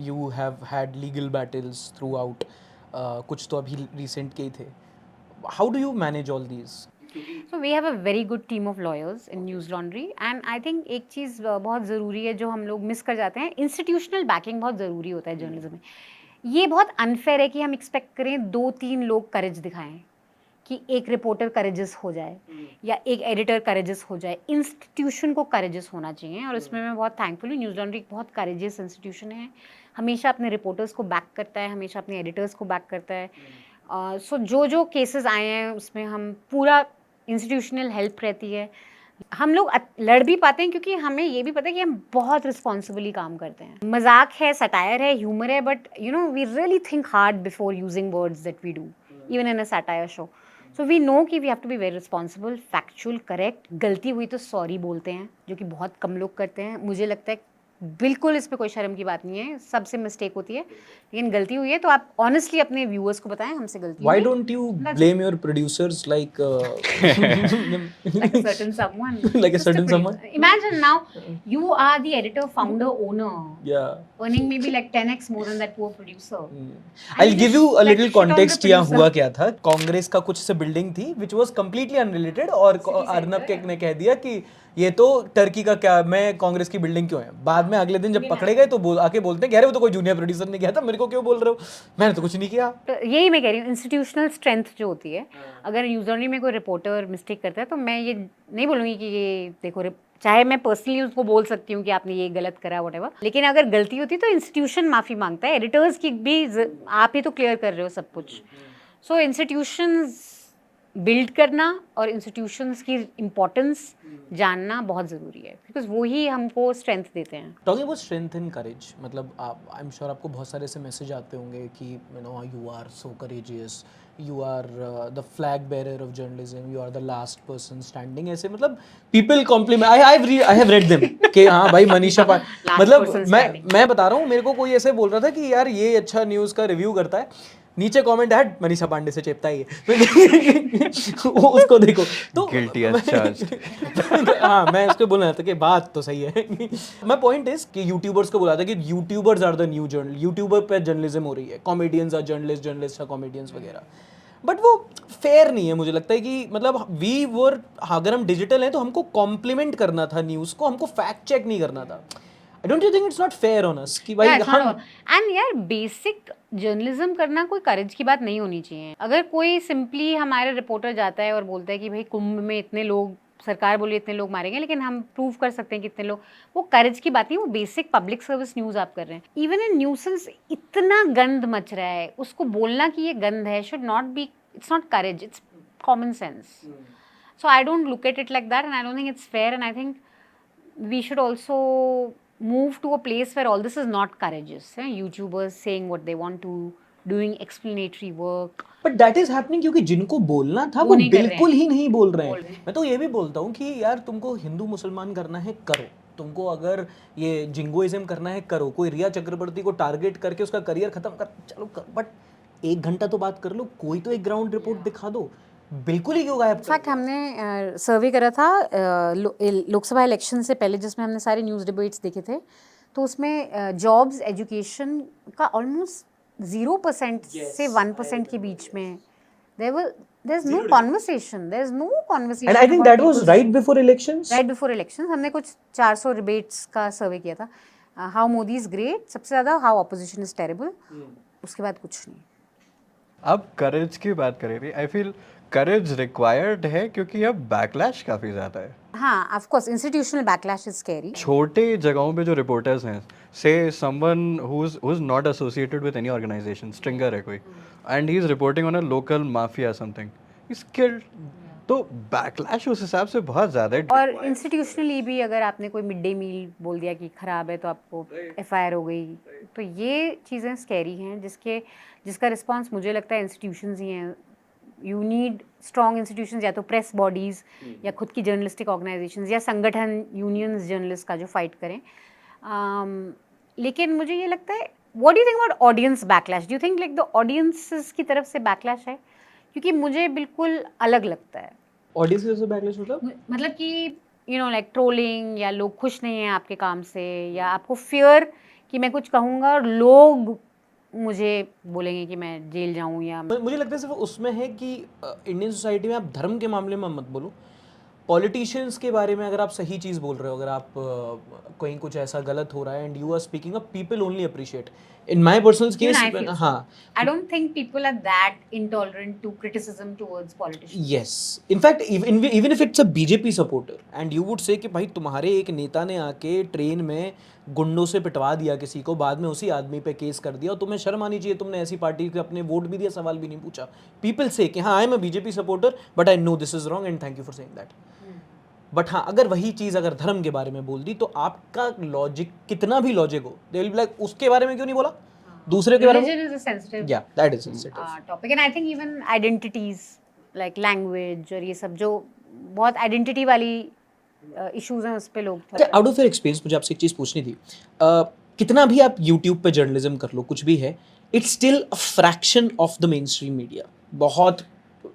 you have had legal battles throughout, कुछ तो अभी recent के ही थे। How do you manage all these? So we have a very good team of lawyers in News Laundry, and I think एक चीज़ बहुत ज़रूरी है जो हम लोग मिस कर जाते हैं, इंस्टीट्यूशनल बैकिंग बहुत ज़रूरी होता है जर्नलिज्म में। ये बहुत अनफेयर है कि हम एक्सपेक्ट करें 2-3 लोग करेज दिखाएं कि एक रिपोर्टर करेजस हो जाए या एक एडिटर करेजस हो जाए। इंस्टीट्यूशन को करेजस होना चाहिए और इसमें मैं बहुत थैंकफुल हूँ। न्यूज़ लॉन्ड्री एक बहुत करेजियस इंस्टीट्यूशन है, हमेशा अपने रिपोर्टर्स को बैक करता है, हमेशा अपने एडिटर्स को बैक करता है। सो जो केसेस आए हैं उसमें हम पूरा इंस्टीट्यूशनल हेल्प रहती है। हम लोग लड़ भी पाते हैं क्योंकि हमें ये भी पता है कि हम बहुत रिस्पॉन्सिबली काम करते हैं। मजाक है, सटायर है, ह्यूमर है, but you know we really think hard before using words that we do even in a satire show. So we know कि we have to be very responsible, factual, correct. गलती हुई तो sorry बोलते हैं, जो कि बहुत कम लोग करते हैं। मुझे लगता है बिल्कुल इस पे कोई शर्म की बात नहीं है, सबसे मिस्टेक होती है, लेकिन गलती हुई है तो आप ऑनेस्टली अपने व्यूअर्स को बताएं हमसे गलती Why हुई। don't you blame your producers like Like a certain someone. Like a Just certain producer. someone? Imagine now you are the editor, founder, owner, Yeah. earning maybe like 10x more than that poor producer. I'll give you a little like shit on the context. यहाँ producer. हुआ क्या था, कांग्रेस का कुछ से building थी which was completely unrelated और अर्नब के ने कह दिया कि ये तो टर्की का क्या, मैं कांग्रेस की बिल्डिंग क्यों है। बाद में अगले दिन जब पकड़े गए तो आके बोलते हैं कि अरे वो तो कोई जूनियर प्रोड्यूसर ने किया था, मेरे को क्यों बोल रहे हो, मैंने तो कुछ नहीं किया। तो यही मैं कह रही हूँ, इंस्टीट्यूशनल स्ट्रेंथ जो होती है, अगर यूजरली में कोई रिपोर्टर मिस्टेक करता है तो मैं ये नहीं बोलूँगी कि ये देखो, चाहे मैं पर्सनली उसको बोल सकती हूँ कि आपने ये गलत करा व्हाटएवर, लेकिन अगर गलती होती है तो इंस्टीट्यूशन माफ़ी मांगता है। एडिटर्स की भी आप ही तो क्लियर कर रहे हो सब कुछ। सो इंस्टीट्यूशंस बिल्ड करना और इंस्टीट्यूशंस की इम्पोर्टेंस जानना बहुत ज़रूरी है, बिकॉज वो ही हमको स्ट्रेंथ देते हैं। Talking about strength and courage, मतलब आप, आई एम श्योर आपको बहुत सारे ऐसे मैसेज आते होंगे कि you know you are so courageous, you are the flag bearer of journalism, you are the last person standing, ऐसे मतलब people compliment, I have read them कि हाँ भाई मनीषा मतलब मैं बता रहा हूँ, मेरे को कोई ऐसे बोल रहा था कि यार ये अच्छा न्यूज़ का रिव्यू करता है, नीचे कमेंट है मनीषा पांडे से चेपता ही है उसको देखो तो Guilty as charged. हाँ मैं उसको बोल रहा था कि बात तो सही है। मैं पॉइंट इज कि यूट्यूबर्स को बोला था कि YouTubers are the new journal, YouTuber पे जर्नलिज्म हो रही है, comedians are journalist, journalist are comedians वगैरह, बट वो फेयर नहीं है। मुझे लगता है कि मतलब वी वर, अगर हम डिजिटल हैं तो हमको कॉम्प्लीमेंट करना था न्यूज़ को, हमको फैक्ट चेक नहीं करना था। Don't you think it's not fair on us कि भाई हम एंड यार बेसिक जर्नलिज्म करना कोई करेज की बात नहीं होनी चाहिए। अगर कोई सिंपली हमारे रिपोर्टर जाता है और बोलता है कि भाई कुंभ में इतने लोग, सरकार बोली इतने लोग मारे गए, लेकिन हम प्रूव कर सकते हैं कि इतने लोग, वो करेज की बात नहीं, वो बेसिक पब्लिक सर्विस न्यूज़ आप कर रहे हैं। इवन इन न्यूसेंस इतना गंद मच रहा है, उसको बोलना कि ये गंद है should not be, it's not courage, it's common sense. So I don't look at it like that and I don't think it's fair and I think we should also move to a place where all this is not courageous. YouTubers saying what they want to, doing explanatory work. But that is happening क्योंकि जिनको बोलना था वो बिल्कुल ही नहीं बोल रहे हैं। मैं तो ये भी बोलता हूँ कि यार तुमको हिंदू मुसलमान करना है करो, तुमको अगर ये जिंगोइज्म करना है करो, कोई रिया चक्रवर्ती को टारगेट करके उसका करियर खत्म कर, चलो कर, बट 1 घंटा तो बात कर लो, कोई तो एक ग्राउंड रिपोर्ट दिखा दो। बिल्कुल ही क्यों गायब? इनफैक्ट हमने सर्वे करा था लोकसभा इलेक्शन से पहले, जिसमें हमने सारे न्यूज़ डिबेट्स देखे थे, तो उसमें जॉब्स, एजुकेशन का ऑलमोस्ट 0% से 1% के बीच में there's no conversation. There's no conversation. And I think that was right before elections. Right before elections हमने कुछ 400 डिबेट्स का सर्वे किया था। How Modi is great सबसे ज़्यादा, how opposition is terrible, उसके बाद कुछ नहीं। अब करेज की बात करें भी, आई फील करेज रिक्वायर्ड है क्योंकि अब बैकलैश काफ़ी ज़्यादा है। हाँ, of course institutional backlash is scary. छोटे जगहों पे जो रिपोर्टर्स हैं, say someone who is not associated with any organisation, stringer है कोई, and he is reporting on a local mafia something, he is killed, तो बैकलैश उस हिसाब से बहुत ज़्यादा है। और इंस्टीट्यूशनली भी अगर आपने कोई मिड डे मील बोल दिया कि ख़राब है तो आपको FIR हो गई, तो ये चीज़ें स्कैरी हैं जिसका रिस्पांस मुझे लगता है इंस्टीट्यूशंस ही हैं। यू नीड स्ट्रॉन्ग इंस्टीट्यूशंस, या तो प्रेस बॉडीज़ या खुद की जर्नलिस्टिक ऑर्गेनाइजेशंस या संगठन, यूनियंस जर्नलिस्ट का जो फाइट करें। लेकिन मुझे ये लगता है, what do you think about audience backlash? Do you think like the audiences की तरफ से बैकलैश है? क्योंकि मुझे बिल्कुल अलग लगता है। ऑडियंस से बैकलैश मतलब कि यू नो लाइक ट्रोलिंग, या लोग खुश नहीं हैं आपके काम से, या आपको फियर कि मैं कुछ कहूँगा और लोग मुझे बोलेंगे कि मैं जेल जाऊं, या मुझे लगता है सिर्फ उसमें है कि इंडियन सोसाइटी में आप धर्म के मामले में मत बोलो, पॉलिटिशियंस के बारे में अगर आप सही चीज़ बोल रहे हो, अगर आप कहीं कुछ ऐसा गलत हो रहा है and you are speaking up, people only appreciate In my personal Even case, I feel so. हाँ, I don't think people are that intolerant to criticism towards politicians. yes. In fact, even if it's a BJP supporter and you would say कि भाई तुम्हारे एक नेता ने आके train में गुंडों से पिटवा दिया किसी को, बाद में उसी आदमी पे केस कर दिया और तुम्हें शर्म आनी चाहिए, तुमने ऐसी पार्टी के अपने वोट भी दिया, सवाल भी नहीं पूछा. People say कि हाँ I am a BJP supporter but I know this is wrong and thank you for saying that. But हाँ, अगर वही चीज़ अगर धर्म के बारे में बोल दी तो आपका लॉजिक कितना भी लॉजिक हो, दे विल बी लाइक उसके बारे में क्यों नहीं बोला, दूसरे के बारे में. Religion is a sensitive Yeah, that is sensitive. topic, and I think even identities like language और ये सब जो बहुत identity वाली issues हैं उस पे लोग आउट ऑफ योर एक्सपीरियंस मुझे आपसे एक चीज़ पूछनी थी. कितना भी आप यूट्यूब पे जर्नलिज्म कर लो, कुछ भी है, it's still a fraction of the main stream media. बहुत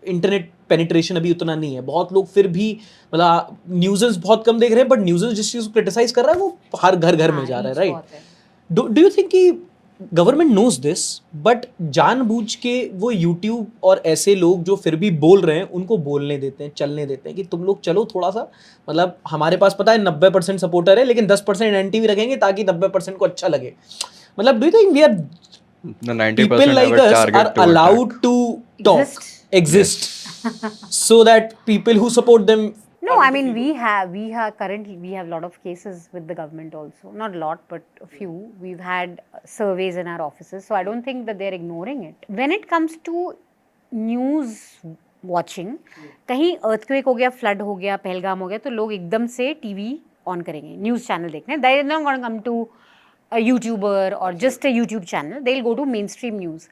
इंटरनेट पेनिट्रेशन अभी उतना नहीं है, बहुत लोग फिर भी मतलब न्यूज़ बहुत कम देख रहे हैं, बट न्यूज़ जिस चीज़ को क्रिटिसाइज कर रहा है वो हर घर घर में जा रहा है, राइट? डू यू थिंक कि गवर्नमेंट नोज दिस बट जानबूझ के वो यूट्यूब और ऐसे लोग जो फिर भी बोल रहे हैं उनको बोलने देते हैं, चलने देते हैं कि तुम लोग चलो थोड़ा सा, मतलब हमारे पास पता है 90% सपोर्टर है लेकिन 10% एंटी भी रखेंगे ताकि 90% को अच्छा लगे. मतलब do you think we are The 90% people like have a us target are to allowed to talk, exist, so that people who support them. No, I mean we have currently we have a lot of cases with the government also. Not a lot, but a few. We've had surveys in our offices, so I don't think that they're ignoring it. When it comes to news watching, कहीं earthquake हो गया, flood हो गया, पहलगाम हो गया, तो लोग एकदम से TV on करेंगे, news channel देखने. They're not going to come to a YouTuber or just a YouTube channel. They'll go to mainstream news.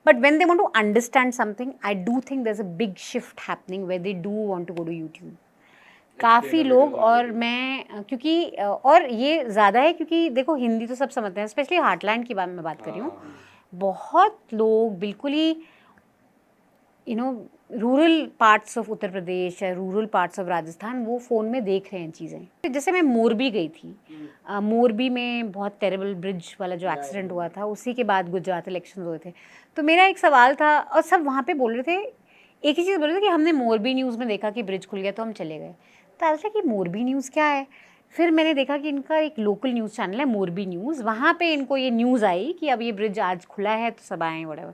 But when they want to understand something, I do think there's a big shift happening where they do want to go to YouTube. काफ़ी लोग, और मैं क्योंकि और ये ज़्यादा है क्योंकि देखो हिंदी तो सब समझते हैं, स्पेशली हार्टलैंड की मैं बात कर रही हूँ. बहुत लोग बिल्कुल ही rural parts of Uttar Pradesh या रूरल पार्ट्स ऑफ राजस्थान वो फ़ोन में देख रहे हैं चीज़ें. जैसे मैं मोरबी गई थी, मोरबी में बहुत टेरेबल ब्रिज वाला जो एक्सीडेंट हुआ था, उसी के बाद गुजरात इलेक्शन हुए थे. तो मेरा एक सवाल था और सब वहाँ पे बोल रहे थे, एक ही चीज़ बोल रहे थे कि हमने मोरबी न्यूज़ में देखा कि ब्रिज खुल गया तो हम चले गए. तो ऐसा कि मोरबी न्यूज़ क्या है. फिर मैंने देखा कि इनका एक लोकल न्यूज़ चैनल है मोरबी न्यूज़, वहाँ पे इनको ये न्यूज़ आई कि अब ये ब्रिज आज खुला है तो सब आए वटेवर.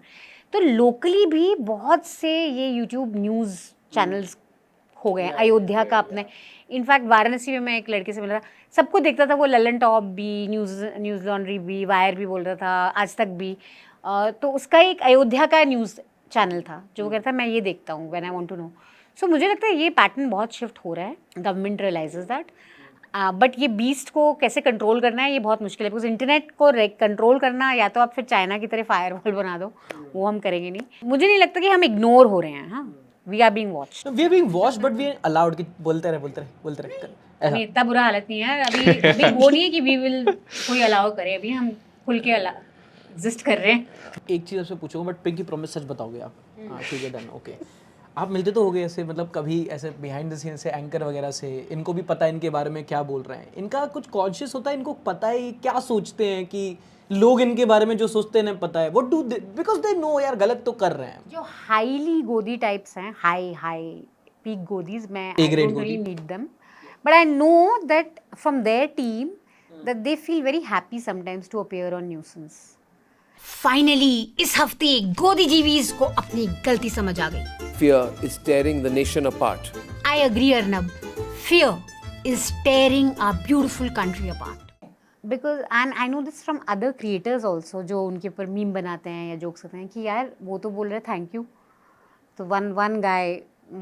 तो लोकली भी बहुत से ये यूट्यूब न्यूज़ चैनल्स हो गए. अयोध्या का अपने, इनफैक्ट वाराणसी में मैं एक लड़के से मिला था, सबको देखता था वो, ललन टॉप भी, न्यूज़ लॉन्ड्री भी, वायर भी बोल रहा था, आज तक भी. तो उसका एक अयोध्या का न्यूज़ चैनल था जो वो कहता था मैं ये देखता हूँ when I want to know. So मुझे लगता है ये पैटर्न बहुत शिफ्ट हो रहा है. गवर्नमेंट रियलाइजेस दैट, बट ये बीस्ट को कैसे कंट्रोल करना है ये बहुत मुश्किल है. बिकॉज इंटरनेट को कंट्रोल करना, या तो आप फिर चाइना की तरह फायरवॉल बना दो, वो हम करेंगे नहीं. मुझे नहीं लगता कि हम इग्नोर हो रहे हैं. हाँ, we are being watched. We are being watched but we are allowed कि बोलते रहे. अभी इतना बुरा हालत नहीं है. अभी वो नहीं है कि वी विल कोई अलाउ करे. अभी हम खुल के एग्जिस्ट कर रहे हैं. एक चीज़ आपसे पूछूंगा बट पिंकी प्रॉमिस सच बताओगे आप? हाँ ठीक है, डन, ओके. आप मिलते तो हो गए ऐसे, मतलब कभी ऐसे बिहाइंड द सीन से एंकर वगैरह से, इनको भी पता है इनके बारे में क्या बोल रहे हैं, इनका कुछ कॉन्शियस होता है, इनको पता है ये क्या सोचते हैं कि लोग इनके बारे में जो सोचते हैं ना पता है, what do they, because they know यार गलत तो कर रहे हैं. जो हाईली गोदी टाइप्स हैं, हाई पीक गोदीज, मैं I don't really meet them, but I know that from their team that they feel very happy sometimes to appear on newsance. Finally इस हफ्ते गोदी जीवीज को अपनी गलती समझ आ गई. Fear is tearing the nation apart. I agree, Arnab. Fear is tearing our beautiful country apart. Because and I know this from other creators also, जो उनके ऊपर मीम बनाते हैं या जोक्स करते हैं कि यार वो तो बोल रहे थैंक यू. तो one guy,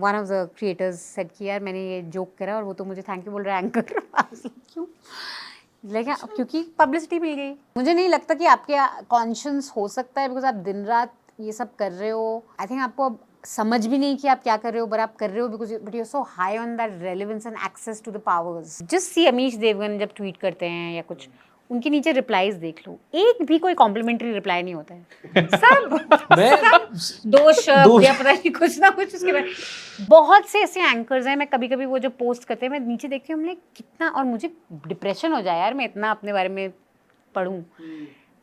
one of the creators said कि यार मैंने ये जोक करा और वो तो मुझे थैंक यू बोल रहा है एंकर. क्यों? लेकिन क्योंकि पब्लिसिटी मिल गई. मुझे नहीं लगता कि आपके कॉन्शियस हो सकता है, बिकॉज आप दिन रात ये सब कर रहे हो. आई थिंक आपको अब समझ भी नहीं कि आप क्या कर रहे हो, पर आप कर रहे हो because but you are so high on that relevance and access to the powers. Just see Amish Devgan जब ट्वीट करते हैं या कुछ, उनके नीचे रिप्लाईज देख लो, एक भी कोई कॉम्प्लीमेंट्री रिप्लाई नहीं होता है. सब दो शब्द या पता नहीं कुछ ना कुछ. उसके बाद बहुत से ऐसे एंकर्स हैं, मैं कभी कभी वो जो पोस्ट करते हैं मैं नीचे देखती हूँ, हमने कितना, और मुझे डिप्रेशन हो जाए यार मैं इतना अपने बारे में पढ़ूँ.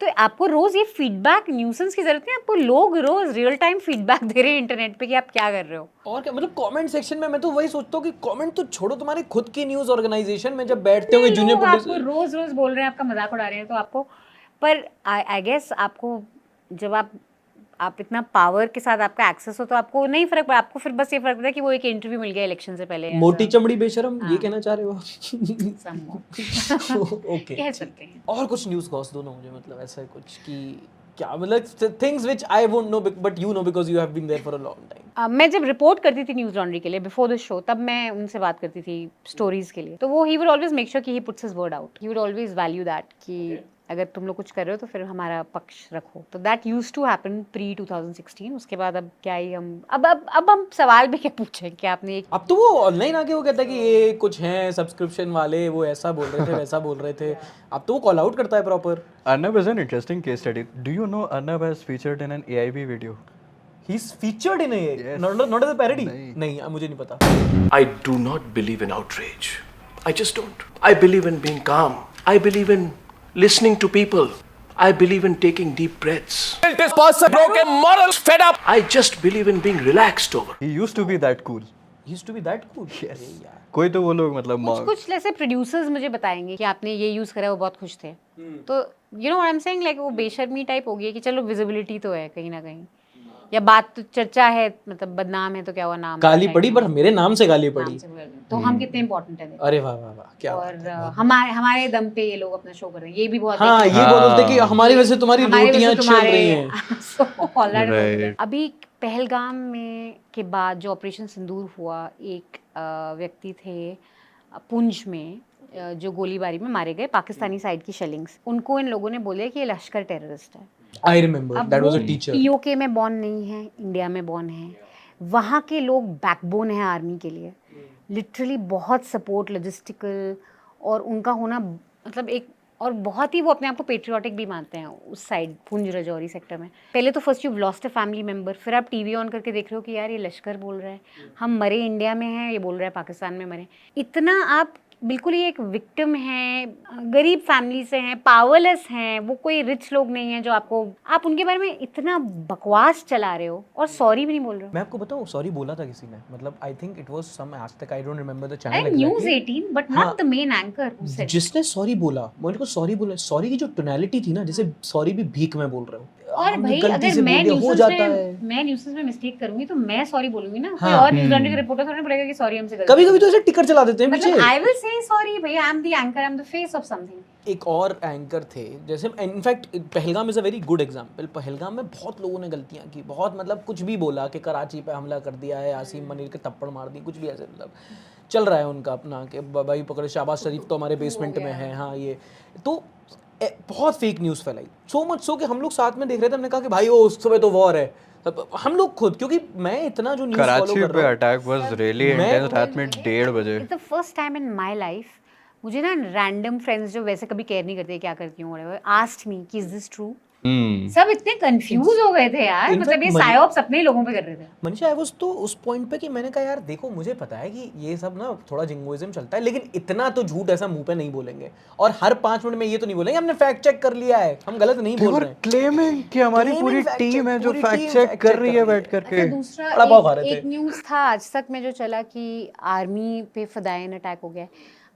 तो आपको रोज़ ये फीडबैक न्यूसेंस की जरूरत नहीं, आपको लोग रोज़ रियल टाइम फीडबैक दे रहे हैं इंटरनेट पे कि आप क्या कर रहे हो. और क्या मतलब कमेंट सेक्शन में मैं तो वही सोचता हूँ कि कमेंट तो छोड़ो, तुम्हारी खुद की न्यूज़ ऑर्गेनाइजेशन में जब बैठते हो जूनियर आपको रोज़ बोल रहे हैं, आपका मजाक उड़ा रहे हैं, तो आपको पर आई गेस आपको जब आप इतना पावर के साथ आपका एक्सेस हो तो आपको नहीं फर्क पड़ा, आपको फिर बस ये फर्क पड़ता है कि वो एक इंटरव्यू मिल गया इलेक्शन से पहले। मोटी चमड़ी बेशरम, ये कहना चाह रहे हो ओके, कह सकते हैं। और कुछ न्यूज़ गॉस दो ना मुझे, मतलब ऐसा कुछ कि क्या, मतलब things which I won't know but you know because you have been there for a long time. मैं जब रिपोर्ट करती थी न्यूज़ लॉन्ड्री के लिए बिफोर द शो, तब मैं उनसे बात करती थी स्टोरीज के लिए, तो वो he would always make sure कि he puts his word out, he would always value that कि अगर तुम लोग कुछ कर रहे हो तो फिर हमारा पक्ष रखो। तो that used to happen pre 2016। उसके बाद अब क्या ही हम अब हम सवाल भी क्या पूछें कि आपने एक, अब तो वो ऑनलाइन आके वो कहता है कि ये कुछ हैं सब्सक्रिप्शन वाले, वो ऐसा बोल रहे थे वैसा बोल रहे थे, अब तो वो कॉल आउट करता है proper. Arnab is an interesting case study. Do you know Arnab has featured in an AIB video? He is featured in a, not as a parody. नहीं, मुझे नहीं पता। I do not believe in outrage. I just don't. I believe in being calm. I believe in listening to people. I believe in taking deep breaths. This person broken morals, fed up. I just believe in being relaxed over. He used to be that cool. He used to be that cool. Yes. कोई तो वो लोग मतलब कुछ ऐसे producers मुझे बताएंगे कि आपने ये यूज करा, वो बहुत खुश थे। तो you know what I am saying, like वो बेशर्मी टाइप हो गई है कि चलो विजिबिलिटी तो है कहीं ना कहीं, या बात तो चर्चा है, मतलब बदनाम है तो क्या हुआ, नाम गाली पड़ी, पर मेरे नाम से गाली पड़ी, तो हम कितने इंपॉर्टेंट हैं। अरे वाह वाह वाह, क्या और हमारे दम पे ये लोग अपना शो कर रहे हैं, ये भी बहुत हाँ, ये बहुत होता है कि हमारी वजह से तुम्हारी रोटियां चल रही हैं। Right. अभी पहलगाम में के बाद जो ऑपरेशन सिंदूर हुआ, एक व्यक्ति थे पुंछ में जो गोलीबारी में मारे गए, पाकिस्तानी साइड की शेलिंग्स, उनको इन लोगों ने बोले कि ये लश्कर टेररिस्ट है। I remember that was a teacher. PoK में बॉर्न नहीं है, इंडिया में बॉर्न है। वहाँ के लोग बैकबोन है आर्मी के लिए, लिटरली बहुत सपोर्ट लॉजिस्टिकल, और उनका होना मतलब एक, और बहुत ही वो अपने आप को पेट्रियाटिक भी मानते हैं उस साइड पुंछ रजौरी सेक्टर में। पहले तो first you lost a family member, फिर आप टीवी ऑन करके देख रहे हो कि यार ये लश्कर बोल रहा है हम मरे इंडिया में हैं, ये बोल रहा है पाकिस्तान में मरे। इतना आप बिल्कुल ही एक विक्टिम हैं, गरीब फैमिली से हैं, पावरलेस हैं, वो कोई रिच लोग नहीं हैं जो आप उनके बारे में इतना बकवास चला रहे हो और सॉरी भी नहीं बोल रहे हो। मैं आपको बताऊं, सॉरी बोला था किसी ने, मतलब I think it was some Aaj Tak, I don't remember the channel and news 18 but not the main anchor who said, जिसने सॉरी बोला, मुझे को सॉरी बोला, सॉरी की जो टोनैलिटी थी ना, जैसे सॉरी भी भीख में बोल रहे हो। और भाई अगर मैं न्यूज़ में मिस्टेक करूंगी तो मैं सॉरी बोलूंगी ना, कोई और न्यूज़ लॉन्ड्री का रिपोर्टर थोड़ा बोलेगा कि सॉरी हमसे गलती। कभी-कभी तो ऐसे टिकर चला देते हैं पीछे। मतलब आई विल से सॉरी भाई, I am the anchor, I am the face of something. एक और एंकर थे, जैसे in fact Pahalgam is a very good example. Pahalgam में बहुत लोगों ने गलतियां की, बहुत मतलब कुछ भी बोला कि कराची पे हमला कर दिया है, आसिम मनीर के थप्पड़ मार दी, कुछ भी ऐसे मतलब चल रहा है उनका अपना कि भाई पकड़े, शहबाज शरीफ तो हमारे बेसमेंट में है, हाँ ये तो बहुत फेक न्यूज़ फैलाई, सो मच सो कि हम लोग साथ में देख रहे थे, हमने कहा कि भाई वो उस समय तो वॉर है, हम लोग खुद, क्योंकि मैं इतना जो न्यूज़ फॉलो कर रहा हूं, कराची पे अटैक वाज रियली इंटेंस, रात में 1:30 बजे। It's the first time in my life मुझे ना रैंडम फ्रेंड्स जो वैसे कभी केयर नहीं करते क्या करती हूँ, व्हाटएवर, आस्क्ड मी कि इज दिस ट्रू। सब इतने कंफ्यूज हो गए थे यार, मतलब ये साइऑप्स अपने ही लोगों पे कर रहे थे। मनीषा, आई वाज तो उस पॉइंट पे कि मैंने कहा यार देखो, मुझे पता है कि ये सब ना थोड़ा जिंगोइज्म चलता है, लेकिन इतना तो झूठ ऐसा मुंह पे नहीं बोलेंगे, और हर 5 मिनट में ये तो नहीं बोलेंगे हमने फैक्ट चेक कर लिया है, हम गलत नहीं बोल रहे हैं। क्लेमिंग कि हमारी पूरी टीम है जो फैक्ट चेक कर रही है बैठ करके। दूसरा एक न्यूज़ था आज तक में जो चला कि आर्मी पे फदायन अटैक हो गया।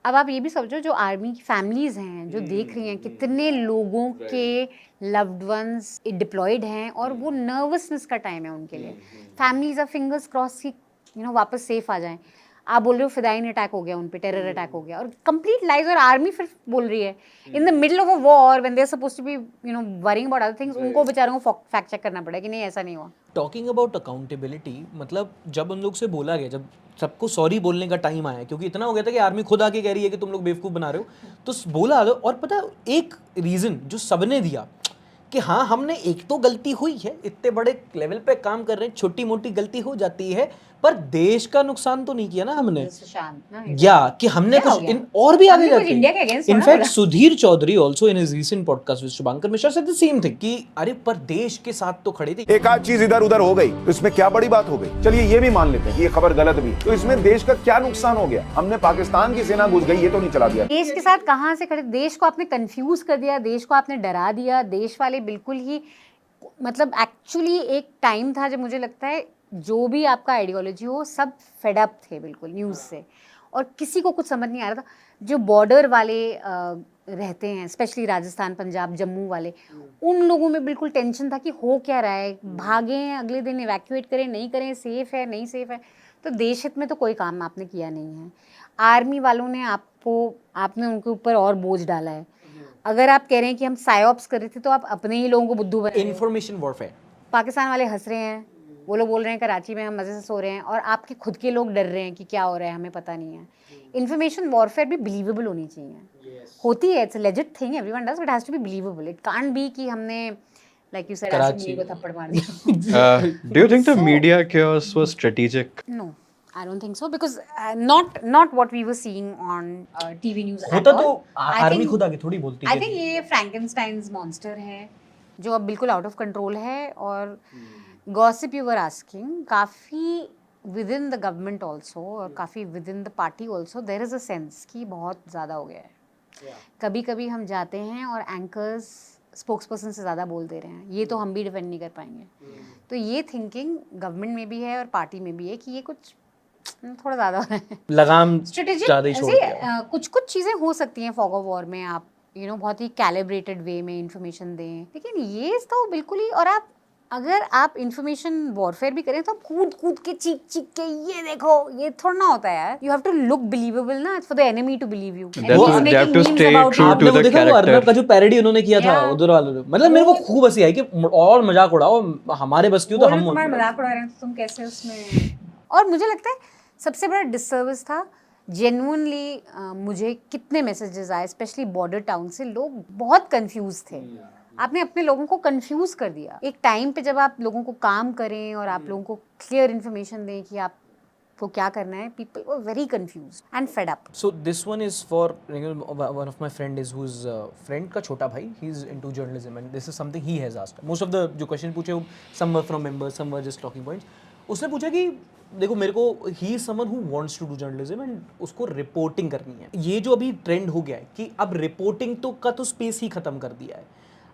अब आप ये भी समझो, जो आर्मी की फैमिलीज़ हैं जो देख रही हैं कितने लोगों के लव्ड वंस डिप्लॉयड हैं, और वो नर्वसनेस का टाइम है उनके लिए। फैमिलीज आर फिंगर्स क्रॉस कि वापस सेफ आ जाएं। आप बोल रहे हो फिदायन अटैक हो गया, उन पे टेरर अटैक हो गया, और कंप्लीट लाइज, और आर्मी फिर बोल रही है in the middle of a war when they are supposed to be worrying about other things, उनको बेचारों को फैक्ट चेक करना पड़ा कि नहीं ऐसा नहीं हुआ। टॉकिंग अबाउट अकाउंटेबिलिटी, मतलब जब उन लोग से बोला गया, जब सबको सॉरी बोलने का टाइम आया, क्योंकि इतना हो गया था कि आर्मी खुद आके कह रही है कि तुम लोग बेवकूफ़ बना रहे हो, तो बोला। और पता एक रीज़न जो सबने दिया कि हाँ हमने एक तो गलती हुई है, इतने बड़े लेवल पे काम कर रहे हैं, छोटी मोटी गलती हो जाती है, पर देश का नुकसान तो नहीं किया ना हमने, या कि हमने कुछ और भी आगे जाके। In fact Sudhir Chaudhary also in his recent podcast with Shubhankar Mishra said the same thing कि अरे पर देश के साथ तो खड़े थे। एक आध चीज इधर उधर हो गई तो इसमें क्या बड़ी बात हो गई, चलिए ये भी मान लेते हैं ये खबर गलत भी, तो इसमें देश का क्या नुकसान हो गया, हमने पाकिस्तान की सेना घुस गई ये तो नहीं चला दिया। देश के साथ कहाँ से खड़े, देश को आपने कंफ्यूज कर दिया, देश को आपने डरा दिया। देश वाले बिल्कुल ही, मतलब एक्चुअली एक टाइम था जब मुझे लगता है जो भी आपका आइडियोलॉजी हो सब फेड अप थे बिल्कुल न्यूज़ से, और किसी को कुछ समझ नहीं आ रहा था। जो बॉर्डर वाले रहते हैं, स्पेशली राजस्थान, पंजाब, जम्मू वाले, उन लोगों में बिल्कुल टेंशन था कि हो क्या रहा है, भागें अगले दिन, इवैक्यूएट करें नहीं करें, सेफ है नहीं सेफ है। तो देश हित में तो कोई काम आपने किया नहीं है। आर्मी वालों ने आपने उनके ऊपर और बोझ डाला है। अगर आप कह रहे हैं कि हम साइऑप्स कर रहे थे, तो आप अपने ही लोगों को बुद्धू बना रहे हो। Information warfare. पाकिस्तान वाले हंस रहे हैं, वो लोग बोल रहे हैं कराची में हम मज़े से सो रहे हैं, और आपके खुद के लोग डर रहे हैं कि क्या हो रहा है, हमें पता नहीं है। इन्फॉर्मेशन वॉरफेयर भी बिलीवेबल होनी चाहिए। होती है, it's a legit thing, everyone does, but has to be believable. It can't be कि हमने लाइक यू सेड आसिम को थप्पड़ मार दिया। Do you think the media chaos was strategic? No, I don't think so, because not what we were seeing on TV news at होता all. तो I army think- खुद आगे थोड़ी बोलती I है। think ये फ्रैंकेनस्टाइन्स मॉन्स्टर है जो अब बिल्कुल आउट ऑफ कंट्रोल है। और गॉसिप यू वर आस्किंग, काफ़ी within the government also और काफ़ी within the party also there is a sense कि बहुत ज़्यादा हो गया है। कभी कभी हम जाते हैं और एंकर्स स्पोक्स पर्सन से ज़्यादा बोल दे रहे हैं, ये तो हम भी डिफेंड नहीं कर पाएंगे। तो ये थिंकिंग गवर्नमेंट में भी है और पार्टी में भी है कि ये कुछ थोड़ा ज़्यादा हो रहा है। लगाम स्ट्रेटेजिक ज़्यादा ही छोड़ दिया। कुछ चीज़ें हो सकती हैं फॉग ऑफ वॉर में, आप बहुत ही कैलिब्रेटेड वे में इंफॉर्मेशन दें, लेकिन ये तो बिल्कुल ही। और अगर आप इंफॉर्मेशन वॉरफेयर भी करें तो आप कूद के चीख के ये देखो, ये थोड़ा ना होता है यार। You have to look believable ना, for the enemy to believe you. They have to stay true आपने to वो the देखा वो अर्नब character. का जो पैरोडी उन्होंने किया था Yeah. उधर वालों ने, मतलब मेरे को खूब हंसी आई कि और मजाक उड़ाओ, हमारे बस क्यों, तो हम तुम्हारा मजाक उड़ा रहे हैं, तो तुम कैसे उसमें। और मुझे लगता है सबसे बड़ा डिसर्विस था जेन्युइनली। मुझे कितने मैसेजेस आए स्पेशली बॉर्डर टाउन से, लोग बहुत कंफ्यूज थे। आपने अपने लोगों को कंफ्यूज कर दिया। एक टाइम पे जब आप लोगों को काम करें और आप लोगों को क्लियर इन्फॉर्मेशन दें कि आपको क्या करना है, people were very confused and fed up. So this one is for one of my friend is who's friend का छोटा भाई, he is into journalism and this is something he has asked. Most of the जो question पूछे वो some were from members, some were just talking points. उसने पूछा कि देखो मेरे को he is someone who wants to do journalism and उसको रिपोर्टिंग करनी है। ये जो अभी ट्रेंड हो गया है कि अब रिपोर्टिंग का तो स्पेस ही खत्म कर दिया है।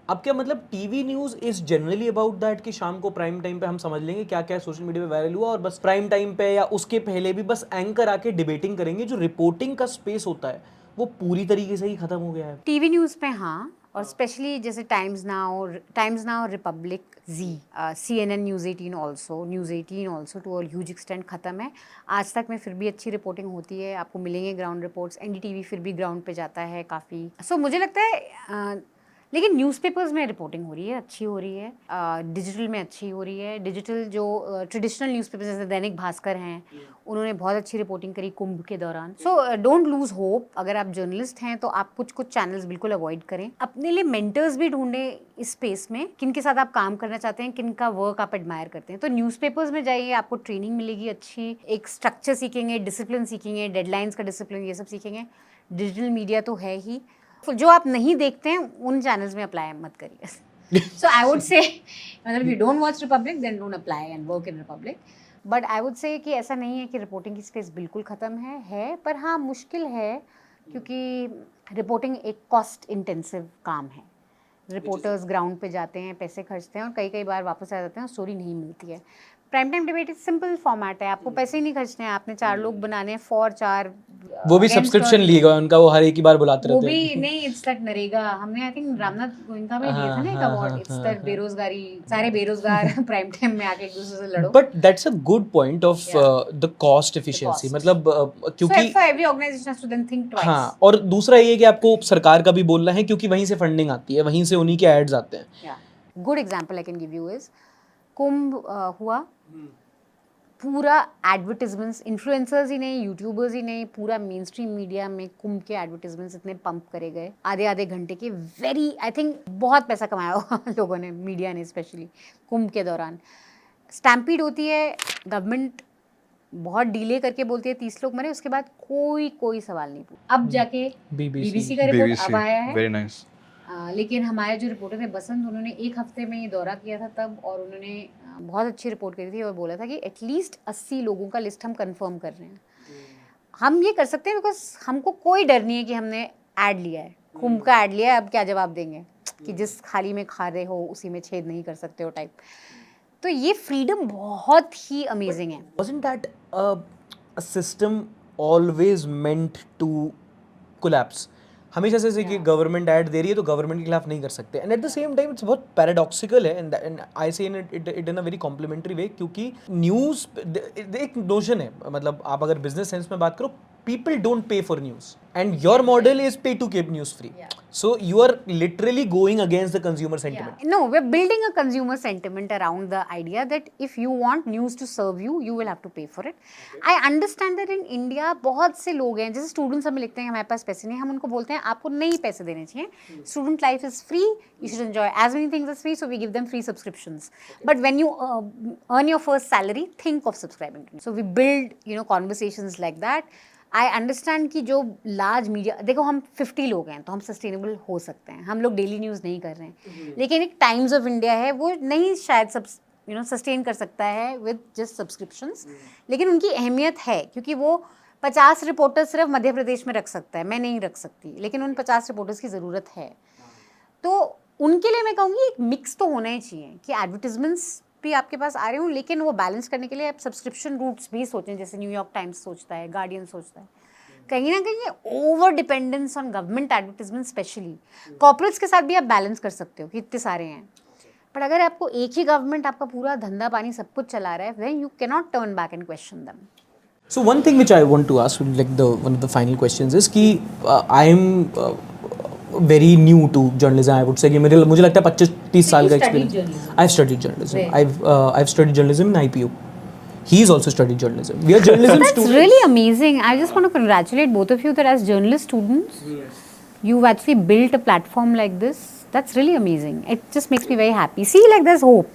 अब क्या मतलब TV news is generally about that कि शाम को प्राइम टाइम पे हम समझ लेंगे क्या क्या सोशल मीडिया पे वायरल हुआ और बस प्राइम टाइम पे या उसके पहले भी बस एंकर आके डिबेटिंग करेंगे। जो रिपोर्टिंग का स्पेस होता है वो पूरी तरीके से ही खत्म हो गया है टीवी न्यूज़ पे। हाँ, और स्पेशली जैसे Times Now, Republic, Zee, CNN, news 18 also to a huge extent ख़त्म है। आज तक में फिर भी अच्छी रिपोर्टिंग होती है, आपको मिलेंगे ग्राउंड रिपोर्ट्स। NDTV फिर भी ग्राउंड पे जाता है काफ़ी। सो मुझे लगता है लेकिन न्यूज़पेपर्स में रिपोर्टिंग हो रही है, अच्छी हो रही है। डिजिटल में अच्छी हो रही है। डिजिटल जो ट्रेडिशनल न्यूज़पेपर्स जैसे दैनिक भास्कर हैं, उन्होंने बहुत अच्छी रिपोर्टिंग करी कुंभ के दौरान। So don't lose hope. अगर आप जर्नलिस्ट हैं तो आप कुछ चैनल्स बिल्कुल अवॉइड करें। अपने लिए मेंटर्स भी ढूंढें इस स्पेस में, किनके साथ आप काम करना चाहते हैं, किनका वर्क आप एडमायर करते हैं। तो न्यूज़पेपर्स में जाइए, आपको ट्रेनिंग मिलेगी अच्छी, एक स्ट्रक्चर सीखेंगे, डिसिप्लिन सीखेंगे, डेडलाइंस का डिसिप्लिन, ये सब सीखेंगे। डिजिटल मीडिया तो है ही। जो आप नहीं देखते हैं उन चैनल्स में अप्लाई मत करिए। सो आई वुड से मतलब you don't watch Republic then don't apply and work in Republic. But I would say कि ऐसा नहीं है कि रिपोर्टिंग की स्पेस बिल्कुल ख़त्म है, पर हाँ मुश्किल है क्योंकि रिपोर्टिंग एक कॉस्ट इंटेंसिव काम है। रिपोर्टर्स ग्राउंड पे जाते हैं, पैसे खर्चते हैं और कई बार वापस आ जाते हैं और स्टोरी नहीं मिलती है। प्राइम टाइम डिबेट एक सिंपल फॉर्मेट है, आपको पैसे ही नहीं खर्चने हैं, आपने 4 लोग बनाने हैं फॉर 4। वो भी सब्सक्रिप्शन लिएगा उनका, वो हर एक ही बार बुलाते वो रहते हैं। भी नहीं, इट्स दैट नरेगा। हमने आई थिंक रामनाथ गोयनका में दिया था ना एक अवार्ड। इट्स दैट बेरोजगारी, सारे बेरोजगार प्राइम टाइम में आके एक दूसरे से लड़ो। But that's a good point of the cost efficiency. मतलब क्योंकि for every organisation has to then think twice. हाँ, और दूसरा ये कि आपको सरकार का भी बोलना है क्योंकि वहीं से फंडिंग आती है, वहीं से उन्हीं के एड्स आते हैं। Good example I can give you is Kumbh हुआ, पूरा एडवर्टिजमेंट्स, इन्फ्लुएंसर्स ही नहीं, यूट्यूबर्स ही नहीं, पूरा मेन स्ट्रीम मीडिया में कुंभ के एडवर्टिजमेंट्स इतने पंप करे गए आधे घंटे के। वेरी आई थिंक बहुत पैसा कमाया हुआ लोगों ने, मीडिया ने स्पेशली कुंभ के दौरान। स्टैम्पीड होती है, गवर्नमेंट बहुत डिले करके बोलती है 30 लोग मरे, उसके बाद कोई सवाल नहीं पूछा। अब जाके BBC का रिपोर्ट अब आया है। Very nice. लेकिन हमारे जो रिपोर्टर थे बसंत, उन्होंने 1 हफ्ते में ये दौरा किया था तब, और उन्होंने बहुत अच्छी रिपोर्ट करी थी और बोला था कि एटलीस्ट 80 लोगों का लिस्ट हम कंफर्म कर रहे हैं। हम ये कर सकते हैं बिकॉज हमको कोई डर नहीं है कि हमने ऐड लिया है, कुंभ का ऐड लिया है, अब क्या जवाब देंगे कि जिस खाली में खा रहे हो उसी में छेद नहीं कर सकते हो टाइप। तो ये फ्रीडम बहुत ही अमेजिंग है। Wasn't that a system always meant to collapse. हमेशा से कि गवर्नमेंट ऐड दे रही है तो गवर्नमेंट के खिलाफ नहीं कर सकते, and at the same time it's बहुत पैराडॉक्सिकल है, and I say it in a very complimentary way, क्योंकि न्यूज़ एक नोशन है, मतलब आप अगर बिजनेस सेंस में बात करो, people don't pay for news and your model is pay to keep news free. So you are literally going against the consumer sentiment. No, we're building a consumer sentiment around the idea that if you want news to serve you, you will have to pay for it. I understand that in India बहुत से लोग हैं, जैसे students हमें लिखते हैं हमारे पास पैसे नहीं, हम उनको बोलते हैं आपको नहीं पैसे देने चाहिए, student life is free, you should enjoy as many things as free, so we give them free subscriptions. But when you earn your first salary, think of subscribing to me. So we build, conversations like that. I understand कि जो large media, देखो हम 50 लोग हैं तो हम sustainable हो सकते हैं, हम लोग डेली न्यूज़ नहीं कर रहे हैं, लेकिन एक टाइम्स ऑफ इंडिया है वो नहीं शायद सस्टेन कर सकता है विद जस्ट सब्सक्रिप्शंस, लेकिन उनकी अहमियत है क्योंकि वो 50 रिपोर्टर्स सिर्फ मध्य प्रदेश में रख सकता है, मैं नहीं रख सकती, लेकिन उन 50 रिपोर्टर्स की ज़रूरत है। तो उनके लिए मैं कहूँगी एक मिक्स तो होना ही चाहिए कि एडवर्टिजमेंट्स भी आपके पास आ रहे हूँ, लेकिन वो बैलेंस करने के लिए आप सब्सक्रिप्शन रूट्स भी सोचें, जैसे न्यूयॉर्क टाइम्स सोचता है, गार्डियन सोचता है। कहीं ना कहीं over dependence on government advertisement, specially corporates के साथ भी आप बैलेंस कर सकते हो कि इतने सारे हैं, पर अगर आपको एक ही गवर्नमेंट आपका पूरा धंधा पानी सब कुछ चला रहा है, then you cannot turn back and question them. So one thing which I want to ask, like one of the final questions is कि I am very new to journalism. I would say कि मुझे लगता है 25-30 साल का experience. I've studied journalism. I've studied journalism in IPU. He's also studied journalism. We are journalism That's students. really amazing. I just want to congratulate both of you that as journalist students, you've actually built a platform like this. That's really amazing. It just makes me very happy. See, like there's hope.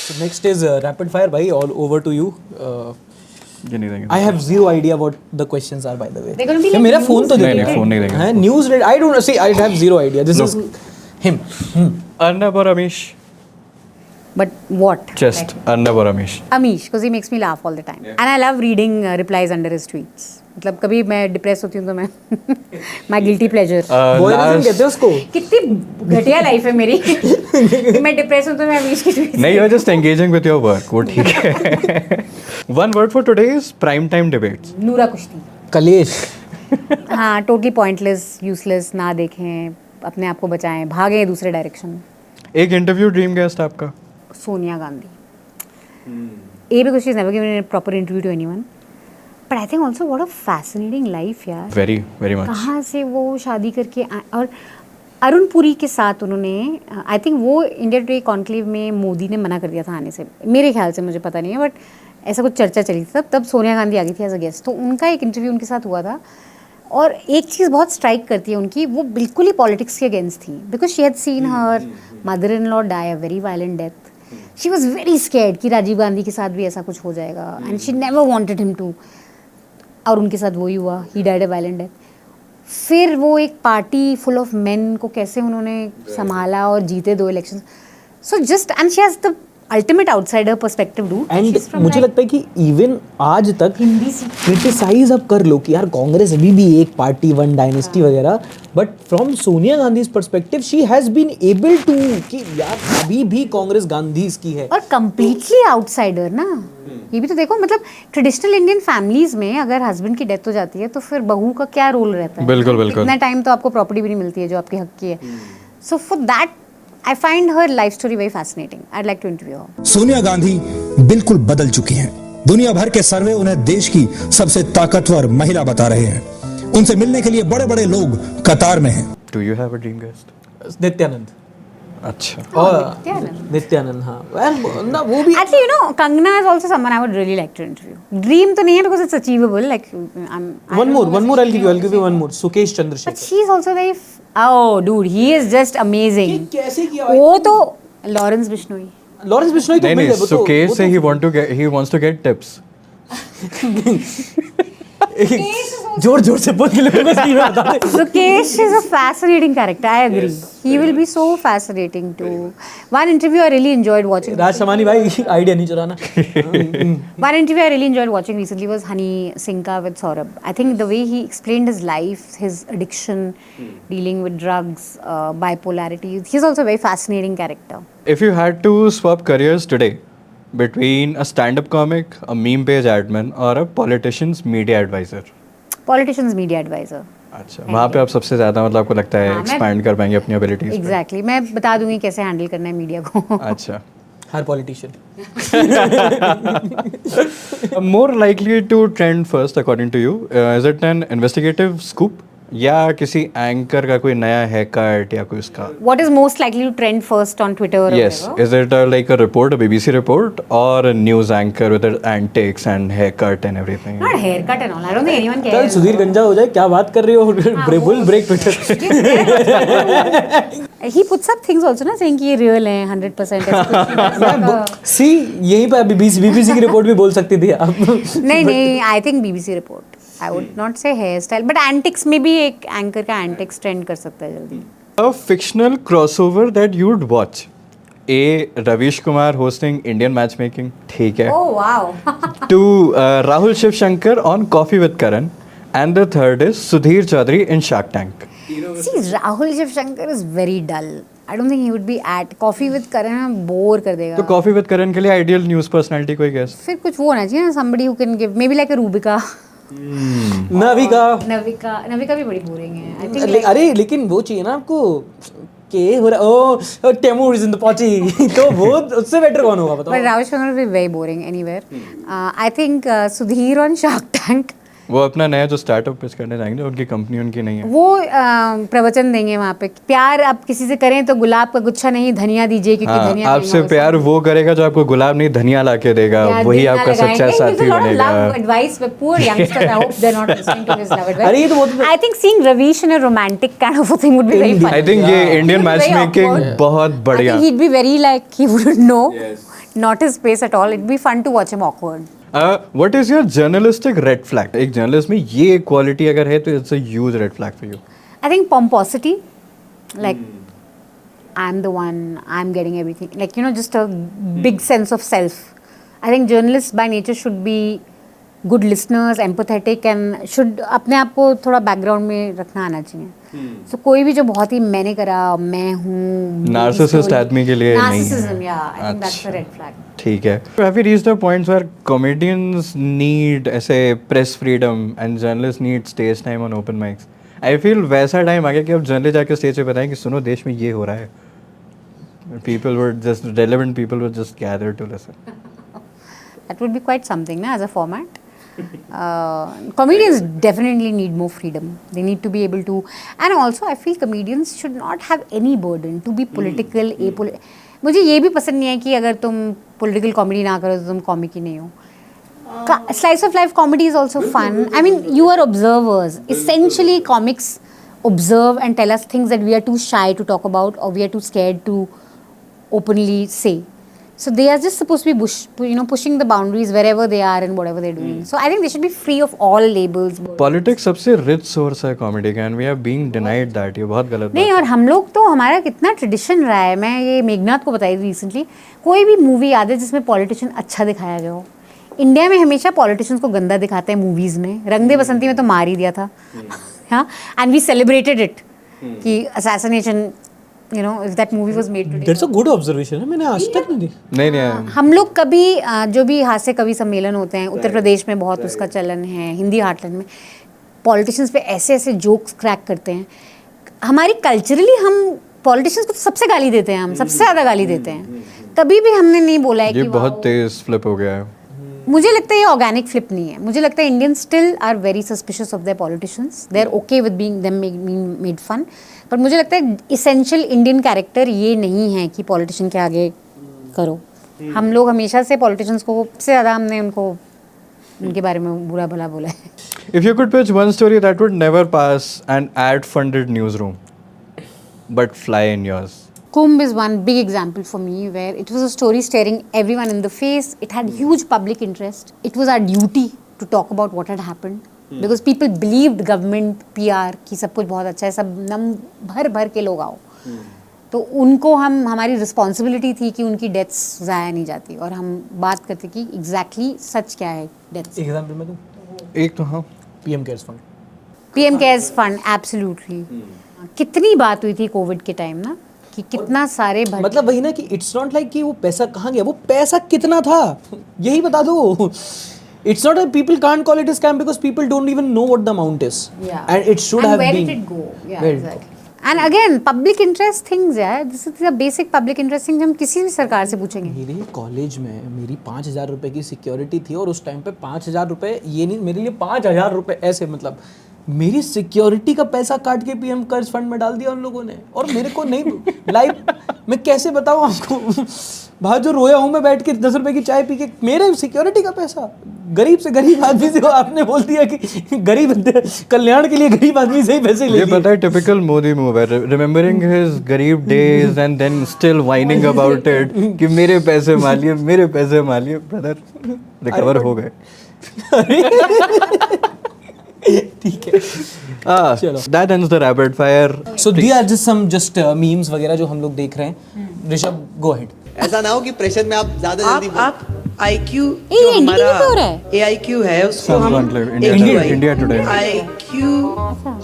So next is rapid fire, bhai. All over to you. नहीं I have zero idea what the questions are, by the way. They're going to be like मेरा news phone तो नहीं, phone नहीं देंगे। News related. I don't see. I have zero idea. This is him. Arnab or Amish? But what? Just Arnab or Amish? Amish, because he makes me laugh all the time. And I love reading replies under his tweets. मतलब कभी मैं depress होती हूँ तो मैं my guilty pleasure. Boyism कहते हैं उसको. कितनी घटिया लाइफ है मेरी. मैं डिप्रेस हूँ तो मैं अमीश की tweets. नहीं, you're just engaging with your work. वो ठीक है. One word for today's prime time debates. नूरा कुश्ती. कलेश. हाँ, टोटली पॉइंटलेस, यूजलेस, ना देखें, अपने आप को बचाएं, भागें दूसरे डायरेक्शन. एक इंटरव्यू ड्रीम गेस्ट आपका? Sonia Gandhi. A, because she's never given a proper interview to anyone. But I think also what a fascinating life यार. Very, very much. कहाँ से वो शादी करके और अरुण पुरी के साथ उन्होंने, आई थिंक वो इंडिया टुडे कॉन्क्लेव में मोदी ने मना कर दिया था आने से, मेरे ख्याल से, मुझे पता नहीं है, बट ऐसा कुछ चर्चा चली थी तब सोनिया गांधी आ गई थी एज अ गेस्ट, तो उनका एक इंटरव्यू उनके साथ हुआ था, और एक चीज़ बहुत स्ट्राइक करती है उनकी, वो बिल्कुल ही पॉलिटिक्स के अगेंस्ट थी, because she had seen her mother in law die a very violent death. She was very scared कि राजीव गांधी के साथ भी ऐसा कुछ हो जाएगा, and she never wanted him to, और उनके साथ वही हुआ, he died a violent death. फिर वो एक पार्टी फुल ऑफ मेन को कैसे उन्होंने संभाला और जीते 2 elections. So just, and she has the ultimate outsider perspective do. And मुझे लगता है कि इवन आज तक क्रिटिसाइज अब कर लो कि यार कांग्रेस अभी भी एक पार्टी, वन डायनेस्टी वगैरह, but from Sonia Gandhi's perspective she has been able to कि यार अभी भी कांग्रेस गांधीज की है, और कंप्लीटली आउटसाइडर ना. ये भी तो देखो, मतलब ट्रेडिशनल इंडियन फैमिलीज में अगर हस्बैंड की डेथ हो जाती है तो फिर बहू का क्या रोल रहता है. बिल्कुल बिल्कुल. इतना टाइम तो आपको प्रॉपर्टी भी नहीं मिलती है जो आपके हक की है. So for that I find her life story very fascinating. I'd like to interview her. Sonia Gandhi बिल्कुल बदल चुकी हैं. दुनिया भर के सर्वे उन्हें देश की सबसे ताकतवर महिला बता रहे हैं. उनसे मिलने के लिए बड़े-बड़े लोग कतार में हैं. Do you have a dream guest? Nityanand. अच्छा. नित्यानंद. हाँ. Well, ना वो भी. Actually, you know, Kangana is also someone I would really like to interview. Dream तो नहीं है because it's achievable. Like one more. I'll give you one more. Sukesh Chandrasekhar. But she's also very. Oh, dude, he is just amazing. कैसे किया? वो तो Lawrence Bishnoi. Lawrence Bishnoi तो नहीं, सुकेश से he wants to get tips. जोर से बोल के लोगों को सही में बता दे. Sukesh is a fascinating character. I agree. He will be so fascinating too. One interview I really enjoyed watching. राज शमानी भाई आइडिया नहीं चुराना. One interview I really enjoyed watching recently was Honey Sinka with Saurabh. I think the way he explained his life, his addiction, dealing with drugs, bipolarity. He's also a very fascinating character. If you had to swap careers today, between a stand-up comic, a meme page admin, or a politician's media advisor? Politicians media advisor. अच्छा, वहाँ पे आप सबसे ज़्यादा मतलब आपको लगता है हाँ, मैं- एक्सपैंड कर पाएंगे अपनी एबिलिटीज पे? Exactly. मैं बता दूंगी कैसे हैंडल करना है मीडिया को. अच्छा. हर politician. More likely to trend first according to you, is it an investigative scoop या किसी एंकर का कोई नया haircut या कोई उसका? What is most likely to trend first on Twitter or Yes, whatever? is it like a report, a BBC report, or a news anchor with their antics and haircut and everything? Not haircut and all. I don't think anyone चल cares. Sudhir गंजा हो जाए, क्या बात कर रही हो? Break Twitter. He puts up things also ना saying कि ये real है 100%. ऐसा कुछ सी यहीं पे बीबीसी की रिपोर्ट भी बोल सकती थी आप. नहीं I think BBC report. I would not say hairstyle, but antics में भी एक एंकर का antics trend कर सकता है जल्दी. A fictional crossover that you'd watch. A. Ravish Kumar hosting Indian matchmaking. ठीक है. Oh wow. 2. Rahul Shiv Shankar on Coffee with Karan. And the third is Sudhir Chaudhary in Shark Tank. See, Rahul Shiv Shankar is very dull. I don't think he would be at Coffee with Karan. Bore कर देगा. तो Coffee with Karan के लिए ideal news personality कोई guess? फिर कुछ वो होना चाहिए ना, somebody who can give maybe like a Rubika. Navika भी बड़ी बोरिंग है. I think like, अरे लेकिन वो चाहिए ना आपको के हो रहा ओ टेमूर इज इन द पॉची. तो वो उससे बेटर कौन होगा बताओ? but Rahul Shankar will be very boring anywhere. I think Sudhir on Shark Tank. वो अपना नया जो स्टार्टअप पिच करने जाएंगे, उनकी कंपनी उनकी नहीं है. वो प्रवचन देंगे वहाँ पे. प्यार आप किसी से करें तो गुलाब का गुच्छा नहीं धनिया दीजिए, क्योंकि हाँ, धनिया आपसे प्यार वो करेगा जो आपको गुलाब नहीं धनिया ला के देगा. वही आपका सच्चा साथी बनेगा. advice for poor youngsters. I hope they're not listening to his love advice. अरे ये तो बहुत I think seeing Ravish in a romantic kind of a thing would be very fun. I think ये Indian It would be very matchmaking awkward. बहुत I बढ़िया. think he'd be very like he wouldn't know. Not his space at all. It'd be fun to watch him awkward. What is your journalistic red flag? एक journalist में ये quality अगर है तो it's a huge red flag for you. I think pomposity, like I'm the one, I'm getting everything. Like, you know, just a big sense of self. I think journalists by nature should be good listeners, empathetic, and should अपने आप को थोड़ा background में रखना आना चाहिए. So कोई भी जो बहुत ही मैंने करा, मैं हूँ, नार्सिसिस्ट आदमी के लिए नहीं है. narcissism, yeah, I think that's a red flag. ठीक है. Have you reached a point where comedians need ऐसे press freedom and journalists need stage time on open mics? I feel वैसा टाइम आ गया कि अब जर्नलिस्ट जाके स्टेज पे बताएं कि सुनो देश में ये हो रहा है. People would just relevant people would just gather to listen. That would be quite something, na, as a format. Comedians definitely need more freedom. They need to be able to, and also I feel comedians should not have any burden to be political, apolitical. मुझे ये भी पसंद नहीं है कि अगर तुम political comedy ना करो तो तुम comic ही नहीं हो. Slice of life comedy is also fun. I mean, you are observers. Essentially, comics observe and tell us things that we are too shy to talk about or we are too scared to openly say. So they are just supposed to be pushing the boundaries wherever they are and whatever they're doing. So I think they should be free of all labels. Politics सबसे rich source है comedy का and we are being denied that. ये बहुत गलत नहीं, और हम लोग तो हमारा कितना ट्रेडिशन रहा है. मैं ये मेघनाथ को बताई रिसेंटली, कोई भी मूवी याद है जिसमें पॉलिटिशियन अच्छा दिखाया गया हो. इंडिया में हमेशा पॉलिटिशियंस को गंदा दिखाते हैं मूवीज में. रंग दे बसंती में तो मार ही दिया था. हाँ, एंड वी सेलिब्रेटेड इट कि assassination, you know, if that movie was made today. That's a good observation है. मैंने आज तक नहीं देखी. नहीं हम लोग कभी जो भी हास्य कवि सम्मेलन होते हैं, उत्तर प्रदेश में बहुत उसका चलन है, हिंदी हार्टलैंड में पॉलिटिशियंस पे ऐसे ऐसे जोक्स क्रैक करते हैं. हमारी कल्चरली हम पॉलिटिशियंस को तो सबसे गाली देते हैं, हम सबसे ज़्यादा गाली देते हैं. कभी भी हमने नहीं बोला है ये कि बहुत तेज फ्लिप हो गया है. मुझे लगता है ये ऑर्गेनिक फ्लिप नहीं है. मुझे लगता है Indians still are very suspicious of their politicians. They are okay with being them made fun. पर मुझे लगता है इसेंशियल इंडियन कैरेक्टर ये नहीं है कि पॉलिटिशियन के आगे करो. हम लोग हमेशा से पॉलिटिशियंस को सबसे ज़्यादा हमने उनके बारे में बुरा भला बोला है. If you could pitch one story that would never pass an ad-funded newsroom, but fly in yours. Kumbh is one big example for me where it was a story staring everyone in the face. It had huge public interest. It was our duty to talk about what had happened. Because people believed government, PR कि सब कुछ बहुत अच्छा है, सब नम भर के लोग आओ. तो उनको हमारी रिस्पॉन्सिबिलिटी थी कि उनकी डेथ्स ज़ाया नहीं जाती और हम बात करते कि एग्जैक्टली सच क्या है डेथ्स. एग्जाम्पल में दूँ? एक तो हाँ, PM cares fund. PM cares fund absolutely. कितनी बात हुई थी कोविड के टाइम ना कि कितना सारे मतलब वही ना कि इट्स नॉट लाइक कि वो पैसा कहाँ गया, वो पैसा कितना था यही बता दो. It's not that people can't call it a scam because people don't even know what the amount is. Yeah. And it should have where been. did it go? Yeah, Where did it exactly. And again, public interest things, यार. This is the basic public interest things हम किसी भी सरकार से पूछेंगे. मेरे college में मेरी 5,000 रुपए की सिक्योरिटी थी और उस टाइम पे 5,000 रुपए ये नहीं, मेरे लिए 5,000 रुपए ऐसे, मतलब मेरी सिक्योरिटी का पैसा काट के पीएम कर्ज फंड में डाल दिया उन लोगों ने, और मेरे को नहीं लाइव मैं कैसे बताऊं आपको, बाहर जो रोया हूं मैं बैठ के 10 रुपए की चाय पी के, मेरे सिक्योरिटी का पैसा गरीब से गरीब आदमी से, आपने बोल दिया कि गरीब कल्याण के लिए गरीब आदमी से ही पैसे ले. ये पता है टिपिकल मोदी मूव है, रिमेम्बरिंग हिज गरीब days and then still whining about it कि मेरे पैसे मालिए, मेरे पैसे मालिए. ब्रदर रिकवर हो गए. ठीक है, चलो that ends the rapid fire. So these are just memes वगैरह जो हम लोग देख रहे हैं. Rishabh go ahead. ऐसा ना हो कि प्रेशर में आप ज्यादा जल्दी आप आईक्यू ये जो इंडिया हमारा क्यों हो रहा है? AIQ है उसको हम इंडिया टुडे IQ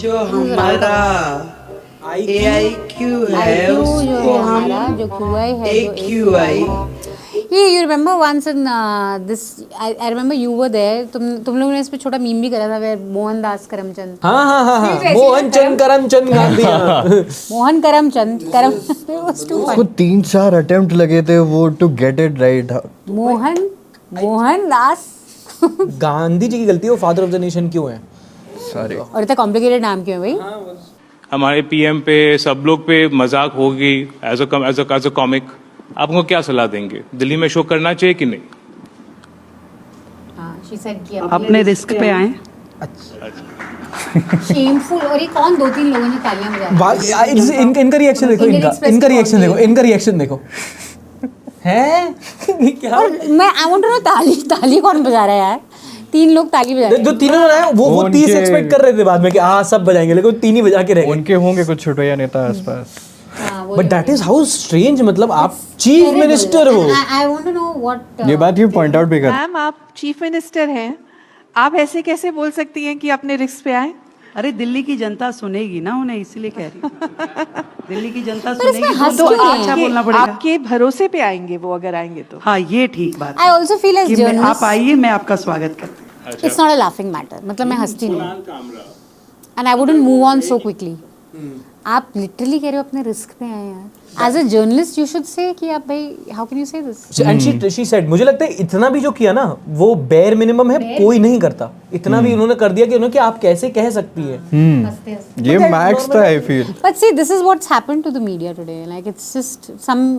जो हमारा AIQ है उसको हम जो QI है, AQI. ये you remember once in this I remember you were there. तुम लोगों ने इस पे छोटा मीम भी करा था where मोहनदास करमचंद. हाँ मोहनचंद करमचंद गांधी. मोहन करमचंद करम was too उसको 3-4 अटेम्प्ट लगे थे वो to get it right. Mohandas Gandhi ji की गलती है, वो फादर ऑफ द नेशन क्यों है? सॉरी. और इतना कॉम्प्लिकेटेड नाम क्यों है भाई? हमारे पीएम पे सब लोग पे मजाक होगी एज अ कॉमिक. आपको क्या सलाह देंगे, दिल्ली में शो करना चाहिए कि नहीं? she said कि अपने रिस्क पे आए. शेमफुल. और ये कौन 2-3 लोगों ने तालियां बजाई? इनका रिएक्शन देखो, इनका रिएक्शन देखो हैं क्या. और मैं आई वांट टू नो ताली कौन बजा रहा है यार? 3 लोग ताली बजा रहे हैं. जो तीनों बनाए वो 30 एक्सपेक्ट कर रहे थे बाद में कि हाँ सब बजाएंगे, लेकिन 3 ही बजा के रह गए. उनके होंगे कुछ छुटैया नेता आसपास. But that is how strange. मतलब आप चीफ मिनिस्टर हो. I want to know what ये बात यू पॉइंट आउट भी कर. मैम आप चीफ मिनिस्टर हैं, आप ऐसे कैसे बोल सकती हैं कि अपने रिस्क पे आए? अरे दिल्ली की जनता सुनेगी ना उन्हें, इसलिए कह रही हूँ. दिल्ली की जनता सुनेगी तो अच्छा बोलना पड़ेगा. आपके भरोसे पे आएंगे वो, अगर आएंगे तो. हाँ ये ठीक बात. I also feel as journalist आप आइए, मैं आपका स्वागत करती हूँ. It's not a laughing matter. मतलब मैं हंसती नहीं and I wouldn't move on so quickly. आप लिटरली कह रहे हो अपने रिस्क पे आए यार. As a journalist you should say कि आप भाई how can you say this. And she said, मुझे लगता है इतना भी जो किया ना वो बेयर मिनिमम है, कोई नहीं करता. इतना भी उन्होंने कर दिया कि उन्होंने कि आप कैसे कह सकती है. ये मैक्स था I feel. But see this is what's happened to the media today. Like it's just some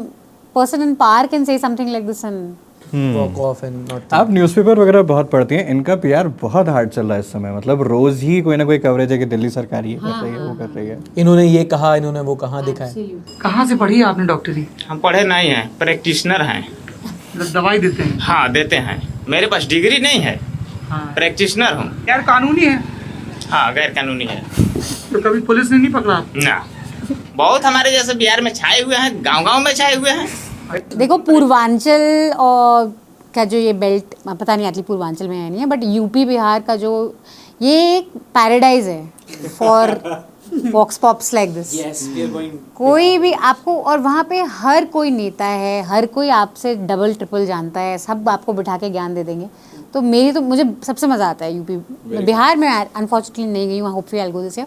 person in power can say something like this and walk off and not. आप न्यूज़पेपर वगैरह बहुत पढ़ती हैं, इनका PR बहुत hard चल रहा है इस समय. मतलब रोज ही कोई ना कोई कवरेज है कि दिल्ली सरकार ये कर रही है, वो कर रही है. इन्होंने ये कहा, इन्होंने वो कहाँ दिखा है. कहाँ से पढ़ी आपने डॉक्टरी? हम पढ़े नहीं हैं, प्रैक्टिशनर हैं. दवाई देते हैं? हाँ देते हैं. मेरे पास डिग्री नहीं है, प्रैक्टिशनर हूँ. यार कानूनी है? हाँ गैर कानूनी है. तो कभी पुलिस ने नहीं पकड़ा? ना, बहुत हमारे जैसे बिहार में छाए हुए हैं, गांव-गांव में छाए हुए हैं. देखो पूर्वांचल और का जो ये बेल्ट, पता नहीं एक्चुअली पूर्वांचल में है नहीं है, बट यूपी बिहार का जो ये एक पैराडाइज है for vox pops like this. कोई भी आपको, और वहाँ पे हर कोई नेता है, हर कोई आपसे डबल ट्रिपल जानता है, सब आपको बिठा के ज्ञान दे देंगे. तो मुझे सबसे मज़ा आता है यूपी. बिहार में अनफॉर्चुनेटली नहीं गई हूँ, hopefully I will go this year.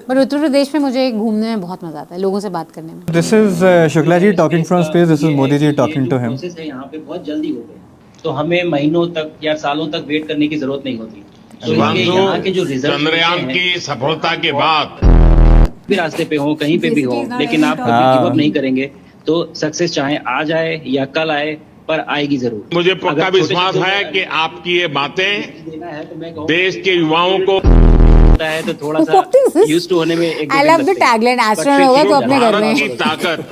But Uttar Pradesh में मुझे घूमने में बहुत मजा आता है, लोगों से बात करने में. This is Shukla ji talking from space. This is Modi ji talking to him. यहाँ पे बहुत जल्दी हो गए, तो हमें महीनों तक या सालों तक वेट करने की जरूरत नहीं होती. तो यहाँ के जो रिजल्ट चंद्रयान की सफलता के बाद भी रास्ते पे हो, कहीं पे भी हो, लेकिन आप कभी गिव अप नहीं करेंगे, तो सक्सेस चाहे आज आए या कल आए, पर आएगी जरूर. मुझे पक्का विश्वास है कि आपकी ये बातें देश के युवाओं को है तो थोड़ा सा यूज्ड टू होने में एक I love the tagline astronaut होगा तो अपने घर में. की ताकत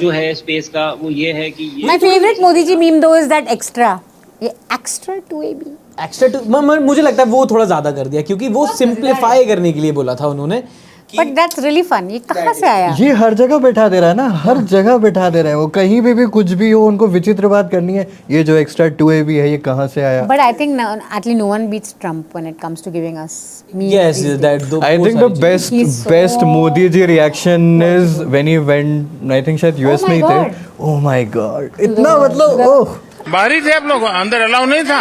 जो है स्पेस का वो ये है कि my favourite Modi ji meme though is that extra. ये एक्स्ट्रा टू एबी, एक्स्ट्रा टू, मुझे लगता है वो थोड़ा ज्यादा कर दिया, क्योंकि वो सिंपलीफाई करने के लिए बोला था उन्होंने But that's really fun. ये कहाँ से आया? ये हर जगह बैठा दे रहा है ना, हर जगह बैठा दे रहा है वो, कहीं पे भी कुछ भी हो उनको विचित्र बात करनी है, ये जो एक्स्ट्रा 2A भी है ये कहाँ से आया? But I think actually no one beats Trump when it comes to giving us memes. Yes, these that days. I think the best Modi ji reaction is when he went, I think शायद US में ही थे. Oh my God! इतना मतलब ओह. बाहरी थे आप लोग, अंदर अलाउ नहीं था.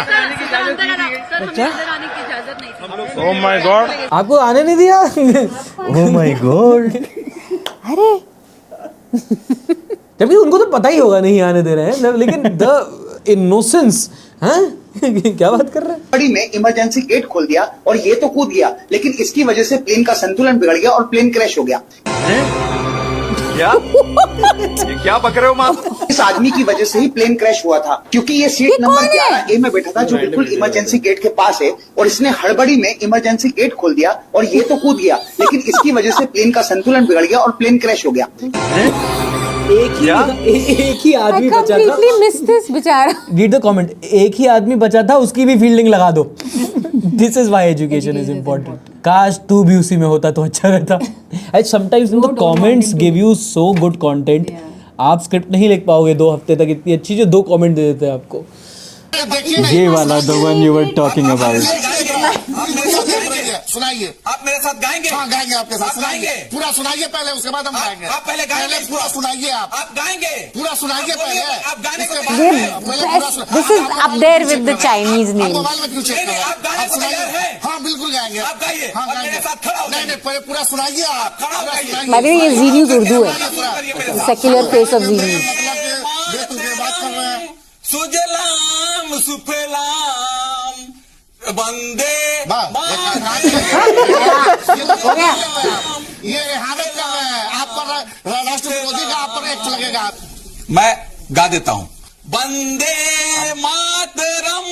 Oh my God! आपको आने नहीं दिया? Oh my God! अरे जबकि उनको तो पता ही होगा नहीं आने दे रहे हैं, लेकिन द इनोसेंस, हाँ क्या बात कर रहे हैं? बड़ी में इमरजेंसी गेट खोल दिया और ये तो कूद गया, लेकिन इसकी वजह से प्लेन का संतुलन बिगड़ गया और प्लेन क्रैश हो गया. क्या ये क्या बक रहे हो माँ? इस आदमी की वजह से ही प्लेन क्रैश हुआ था, क्योंकि ये सीट नंबर 11A में बैठा था जो बिल्कुल इमरजेंसी गेट के पास है, और इसने हड़बड़ी में इमरजेंसी गेट खोल दिया और ये तो कूद गया, लेकिन इसकी वजह से प्लेन का संतुलन बिगड़ गया और प्लेन क्रैश हो गया. एक ही आदमी बचा था. completely missed this बेचारा. Read the comment. एक ही आदमी बचा था, उसकी भी फील्डिंग लगा दो. This is why education is important. काश तू भी उसी में होता तो अच्छा रहता. Sometimes the comments give you so good content. आप स्क्रिप्ट नहीं लिख पाओगे 2 हफ्ते तक इतनी अच्छी, जो 2 कमेंट दे देते हैं आपको. ये वाला the one you were talking about. सुनाइए. आप मेरे साथ गाएंगे? हाँ गाएंगे आपके साथ. सुनाइए. पूरा सुनाइए पहले, उसके बाद हम गाएंगे. आप पहले गाएंगे. पूरा सुनाइए. आप गाएंगे. पूरा सुनाइए पहले. आप गाने के This is up there with the Chinese name. Mobile में क्यों चेक कर रहे हैं? आप गाने सुनाइए. हाँ बिल्कुल गाएंगे. आप गाइए. हाँ गाएंगे. मेरे साथ खड़ा हो. नहीं पहले पूरा सुनाइए. आप खड़ा हो गाइए. By the way, ये Z News उर्दू है. Secular face of Z News. बात कर रहे हैं. सुजलाम सुफलाम बंदे ये हामिद कर रहे हैं. आप पर राष्ट्र विरोधी का आप पर एक्ट लगेगा. मैं गा देता हूँ. बंदे मातरम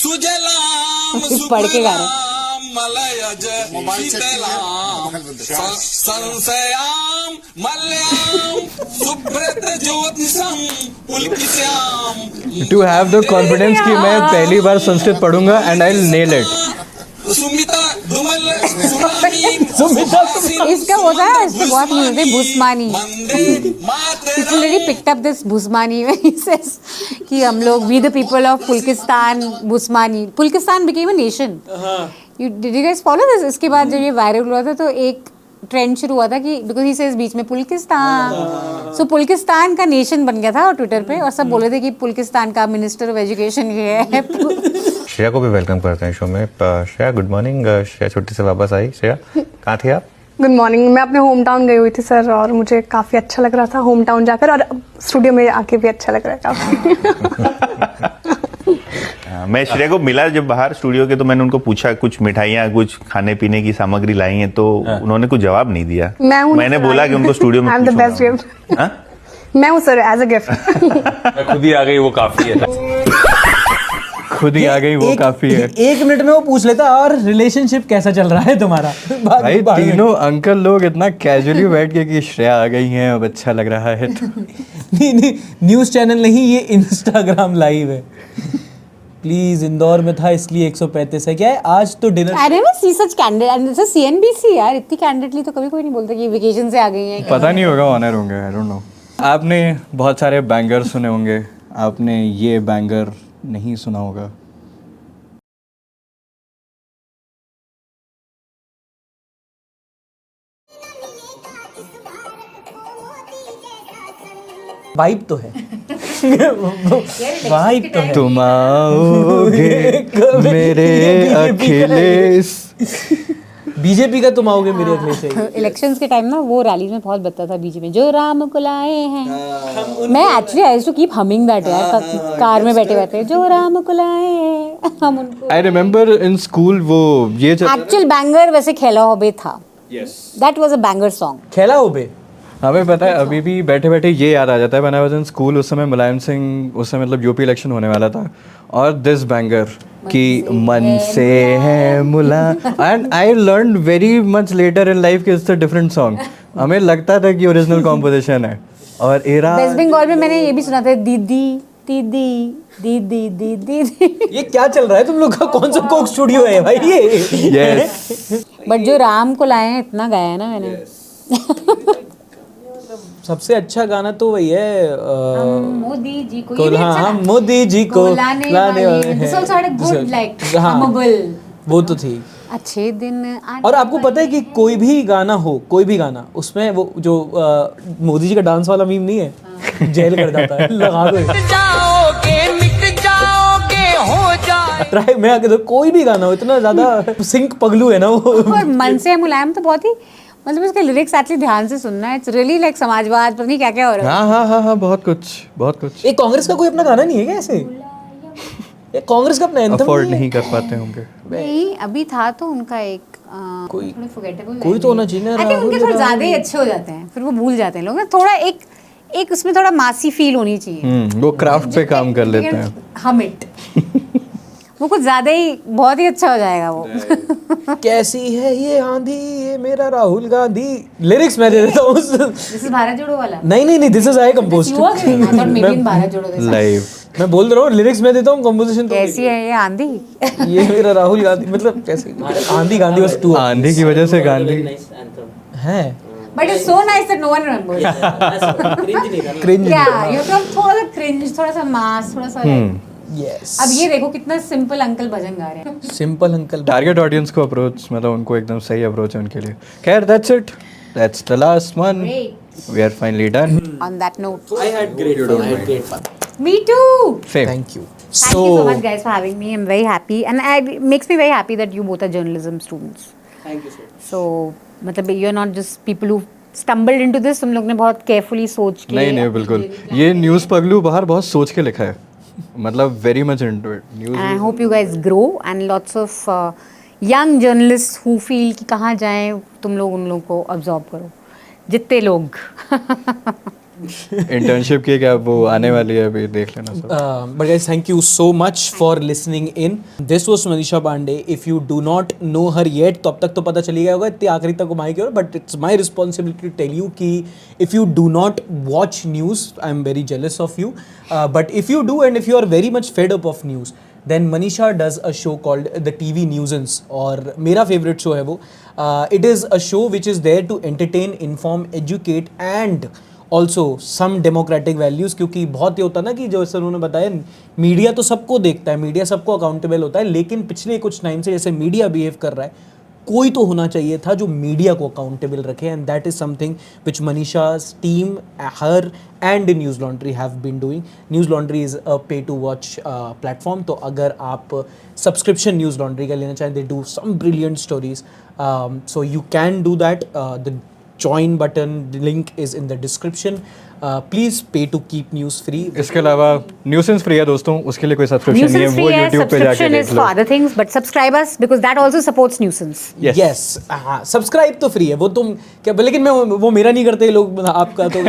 सुजलाम पढ़ के गा रहे सुफलाम मलयज शीतलाम संशयाम मल्याम Subrat ज्योतिषम पुलकिताम. To have the confidence कि मैं पहली बार संस्कृत पढ़ूंगा and I'll nail it. Sumita Dhumal tsunami इसका होता है, इससे बहुत यूज है भूस्मानी. People already picked up this भूस्मानी when he says कि हम लोग we the people of पुल्किस्तान भूस्मानी. पुल्किस्तान became a nation. Did you guys follow this? इसके बाद जब ये वायरल हुआ था तो एक ट्रेंड शुरू हुआ था कि बिकॉज ही सेज बीच में पुल्किस्तान, सो पुल्किस्तान का नेशन बन गया था ट्विटर पे, और सब बोल रहे थे कि पुल्किस्तान का मिनिस्टर ऑफ एजुकेशन ये है. श्रेया को भी वेलकम करते हैं शो में. Shreya good morning. श्रेया छुट्टी से वापस आई. श्रेया कहाँ थी आप? Good morning. मैं अपने होम टाउन गई हुई थी सर, और मुझे काफ़ी अच्छा लग रहा था होम टाउन जाकर, और स्टूडियो में आके भी अच्छा लग रहा है काफ़ी. मैं श्रेया को मिला जब बाहर स्टूडियो के, तो मैंने उनको पूछा कुछ मिठाइयाँ कुछ खाने पीने की सामग्री लाई हैं, तो उन्होंने कुछ जवाब नहीं दिया. मैंने बोला कि उनको स्टूडियो में I am the best gift. मैं हूँ सर एज अ गिफ्ट. खुद ही आ गई वो काफी है. खुद ही आ गई वो काफी है. 1 मिनट में वो पूछ लेता और रिलेशनशिप कैसा चल रहा है तुम्हारा. भाई तीनों अंकल लोग इतना कैजुअली बैठ के कि श्रेया आ गई हैं अब अच्छा लग रहा है. नहीं न्यूज चैनल नहीं, ये इंस्टाग्राम लाइव है. प्लीज इंदौर में था इसलिए 135 है. क्या है आज तो dinner. I never see such candid and this is CNBC यार, इतनी कैंडिडली तो कभी कोई नहीं बोलता कि वेकेशन से आ गई हैं. पता नहीं होगा ऑनर होंगे, आई डोंट नो. आपने बहुत सारे बैंगर सुने होंगे, आपने ये बैंगर नहीं सुना होगा. वाइब तो है. वाइब तो है. तुम आओगे मेरे अखिलेश. बीजेपी का तुम आओगे मेरे अखिलेश. इलेक्शंस के टाइम ना वो रैली में बहुत बताता था बीजेपी में, जो राम को लाए हैं. मैं actually I used to keep humming that यार, कार में बैठे बैठे जो राम को लाए हैं हम उनको. आई रिमेम्बर इन स्कूल वो ये एक्चुअल बैंगर वैसे खेला होबे था. That was a banger song. खेला होबे. हमें पता है अभी भी बैठे बैठे ये याद आ जाता है. When I was in school उस समय मुलायम सिंह, उस समय मतलब यूपी इलेक्शन होने वाला था, और दिस बैंगर कि मन से है मुला, and I learn very much later in life कि इट्स अ डिफरेंट सॉन्ग. हमें लगता था कि ओरिजिनल कॉम्पोजिशन है. और एरा वेस्ट बंगाल में मैंने ये भी सुना था, दीदी दीदी दीदी दीदी. ये क्या चल रहा है तुम लोग का? कौन सा कोक स्टूडियो है भाई ये? यस. बट जो राम को लाए हैं इतना गाया है ना मैंने. सबसे अच्छा गाना तो वही है मोदी जी को, ये भी अच्छा हाँ था. मोदी जी को लाने वाले वाले. This also had a good like hummable. वो तो थी. अच्छे दिन आने और आपको पता है कि कोई भी गाना हो, कोई भी गाना, उसमें वो जो मोदी जी का डांस वाला मीम नहीं है, जेल कर जाता है, लगा दो ट्राई में आके. तो कोई भी गाना हो, इतना ज्यादा सिंक पगलू है ना वो. और मन से मुलायम तो बहुत ही, मतलब उसके लिरिक्स एक्चुअली ध्यान से सुनना है. इट्स रियली लाइक समाजवाद, पता नहीं क्या क्या हो रहा है. हाँ, बहुत कुछ. ये कांग्रेस का कोई अपना गाना नहीं है क्या ऐसे? ये कांग्रेस का अपना एंथम अफोर्ड नहीं कर पाते होंगे. नहीं, अभी था तो उनका एक कोई फॉरगेटेबल कोई तो होना चाहिए ना. आई थिंक उनके थोड़े ज्यादा ही अच्छे हो जाते हैं, फिर वो भूल जाते हैं लोग. थोड़ा एक उसमें थोड़ा मासी फील होनी चाहिए. वो क्राफ्ट पे काम कर लेते हैं. हम इट वो कुछ ज्यादा ही बहुत ही अच्छा हो जाएगा वो. कैसी है ये आंधी, ये मेरा राहुल गांधी. लिरिक्स मैं दे देता हूँ. दिस इज भारत जोड़ो वाला. नहीं, this is I composed Bharat जोड़ो जैसा. लाइव मैं बोल रहा हूँ, लिरिक्स मैं देता हूँ, कंपोजिशन तो. कैसी है ये आंधी, ये मेरा राहुल गांधी, मतलब कैसे आंधी गांधी वाज टू. आंधी की वजह से गांधी है. But it's so nice that no one remembers. Cringe. Yeah, you have थोड़ा सा cringe, थोड़ा सा मास, थोड़ा सा. Yes. अब ये देखो कितना सिंपल अंकल भजन गा रहे हैं. Simple uncle. टारगेट ऑडियंस को अप्रोच, मतलब उनको एकदम सही अप्रोच है उनके लिए. खैर, that's it. That's the last one. We are finally done. On that note, I had great fun. Me too. Same. Thank you. Thank you so much guys for having me. I'm very happy and it makes me very happy that you both are journalism students. Thank you so much. So मतलब you're not just people who stumbled into this. तुम लोग ने बहुत carefully सोच के. नहीं, बिल्कुल. ये न्यूज़ पगलू बाहर बहुत सोच के लिखा है. मतलब very much into it. News. And I hope you guys grow and lots of young journalists who feel कि कहाँ जाएं, तुम लोग उन लोगों को absorb करो. जितने लोग. इंटर्नशिप की क्या वो आने वाली है, अभी देख लेना सब. But guys, thank you so much for listening in. This was Manisha Pandey. If you do not know her yet, तो अब तक तो पता चली गया होगा, इतनी आखिरी तक घुमाई की. But it's my responsibility to tell you कि if you do not watch news, I'm very jealous of you. But if you do and if you are very much fed up of news, then Manisha does a show called The TV Newsance, और मेरा favorite show है वो. It is a show which is there to entertain, inform, educate and also some democratic values. क्योंकि बहुत ये होता है ना कि जो सर उन्होंने बताया, मीडिया तो सबको देखता है, मीडिया सबको अकाउंटेबल होता है, लेकिन पिछले कुछ टाइम से जैसे मीडिया बिहेव कर रहा है, कोई तो होना चाहिए था जो मीडिया को अकाउंटेबल रखे. And that is something which Manisha's team, her and Newslaundry have been doing. Newslaundry is a pay to watch platform. तो अगर आप सब्सक्रिप्शन न्यूज़ लॉन्ड्री का लेना चाहें, they do some brilliant stories, so you can do that. The join button, the link is in the description. Please pay to keep news free. इसके अलावा nuisance free है दोस्तों, उसके लिए कोई सब्सक्रिप्शन नहीं है, वो YouTube पे जाके subscription is for other things, but subscribe us because that also supports nuisance. Yes. हाँ, सब्सक्राइब तो फ्री है, वो तुम क्या, लेकिन मैं वो मेरा नहीं करते लोग, आपका तो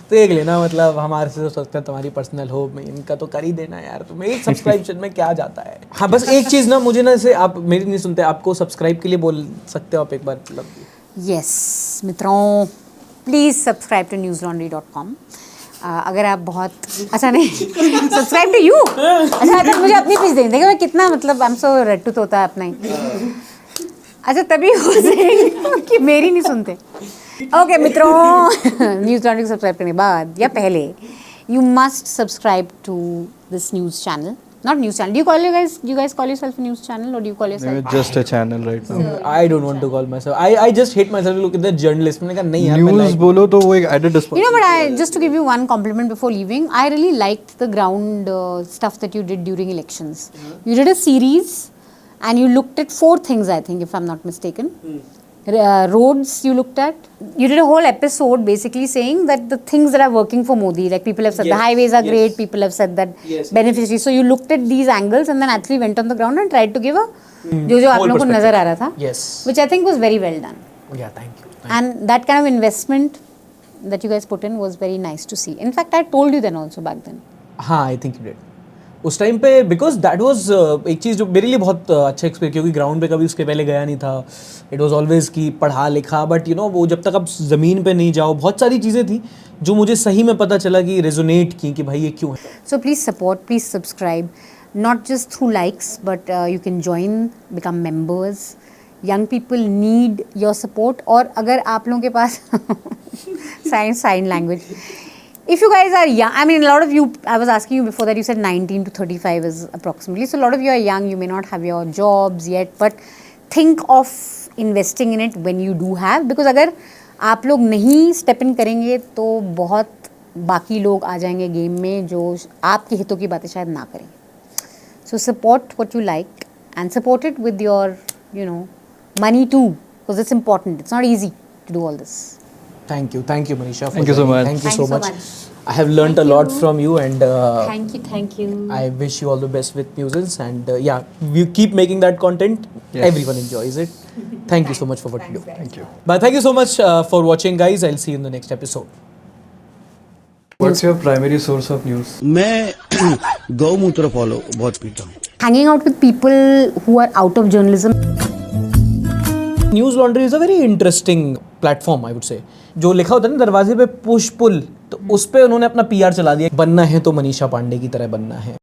तो एक लेना, मतलब हमारे से तो सकता है तुम्हारी पर्सनल हो, इनका तो कर ही देना यार. तुम्हें एक सब्सक्रिप्शन में क्या जाता है. हाँ, बस एक चीज़ ना, मुझे ना से आप मेरी नहीं सुनते, आपको सब्सक्राइब के लिए बोल सकते हो आप एक बार, मतलब. Yes, मित्रों, प्लीज़ सब्सक्राइब टू newslaundry.com. अगर आप बहुत अच्छा नहीं सब्सक्राइब टू यू. अच्छा, तो मुझे अपनी पीस देंगे, देखो मैं कितना, मतलब I am so red tooth होता है अपना ही. अच्छा, तभी हो जाएगा कि मेरी नहीं सुनते. ओके मित्रों, न्यूज़ लॉन्ड्री को सब्सक्राइब करने के बाद या पहले you must subscribe to this news channel. Not news channel. Do you guys call yourself a news channel, or do you call yourself? We're just a channel right now. I don't want to call myself. I just hate myself. Look at the journalist. मैंने कहा नहीं यार. News बोलो तो वो एक added responsibility. You know, but just to give you one compliment before leaving, I really liked the ground stuff that you did during elections. You did a series, and you looked at 4 things, I think, if I'm not mistaken. Roads you looked at. You did a whole episode basically saying that the things that are working for Modi, like people have said the highways are great, people have said that beneficiary. So you looked at these angles and then actually went on the ground and tried to give a जो आप लोगों को नजर आ रहा था, which I think was very well done. Yeah, thank you. And that kind of investment that you guys put in was very nice to see. In fact, I told you then also back then. हाँ, I think you did. उस time पे, because that was एक चीज़ जो मेरे लिए बहुत अच्छा experience, क्योंकि ग्राउंड पे कभी उसके पहले गया नहीं था. इट वॉज ऑलवेज कि पढ़ा लिखा, बट यू नो वो जब तक आप ज़मीन पे नहीं जाओ, बहुत सारी चीज़ें थी जो मुझे सही में पता चला कि रेजोनेट की, कि भाई ये क्यों है. So please support, please subscribe, not just through likes, but you can join, become members. young people need your support. और अगर आप लोगों के पास sign language, if you guys are young, I mean a lot of you, I was asking you before that, you said 19 to 35 is approximately, so a lot of you are young, you may not have your jobs yet, but think of investing in it when you do have, because अगर आप लोग नहीं step in करेंगे तो बहुत बाकी लोग आ जाएंगे गेम में जो आपके हितों की बातें शायद ना करें. So support what you like and support it with your, you know, money too, because it's important. It's not easy to do all this. Thank you, Manisha. Thank you so much. Thank you Thanks so so much. much. I have learnt a lot from you, and Thank you. I wish you all the best with Musings, and yeah, we keep making that content. Yes. Everyone enjoys it. Thank you so much for what you do. Thank you. But thank you so much for watching, guys. I'll see you in the next episode. What's your primary source of news? मैं गौमूत्र follow बहुत पीता हूँ. Hanging out with people who are out of journalism. News Laundry is a very interesting platform, I would say. जो लिखा होता है ना दरवाजे पे पुश पुल, तो उस पे उन्होंने अपना PR चला दिया. बनना है तो मनीषा पांडे की तरह बनना है.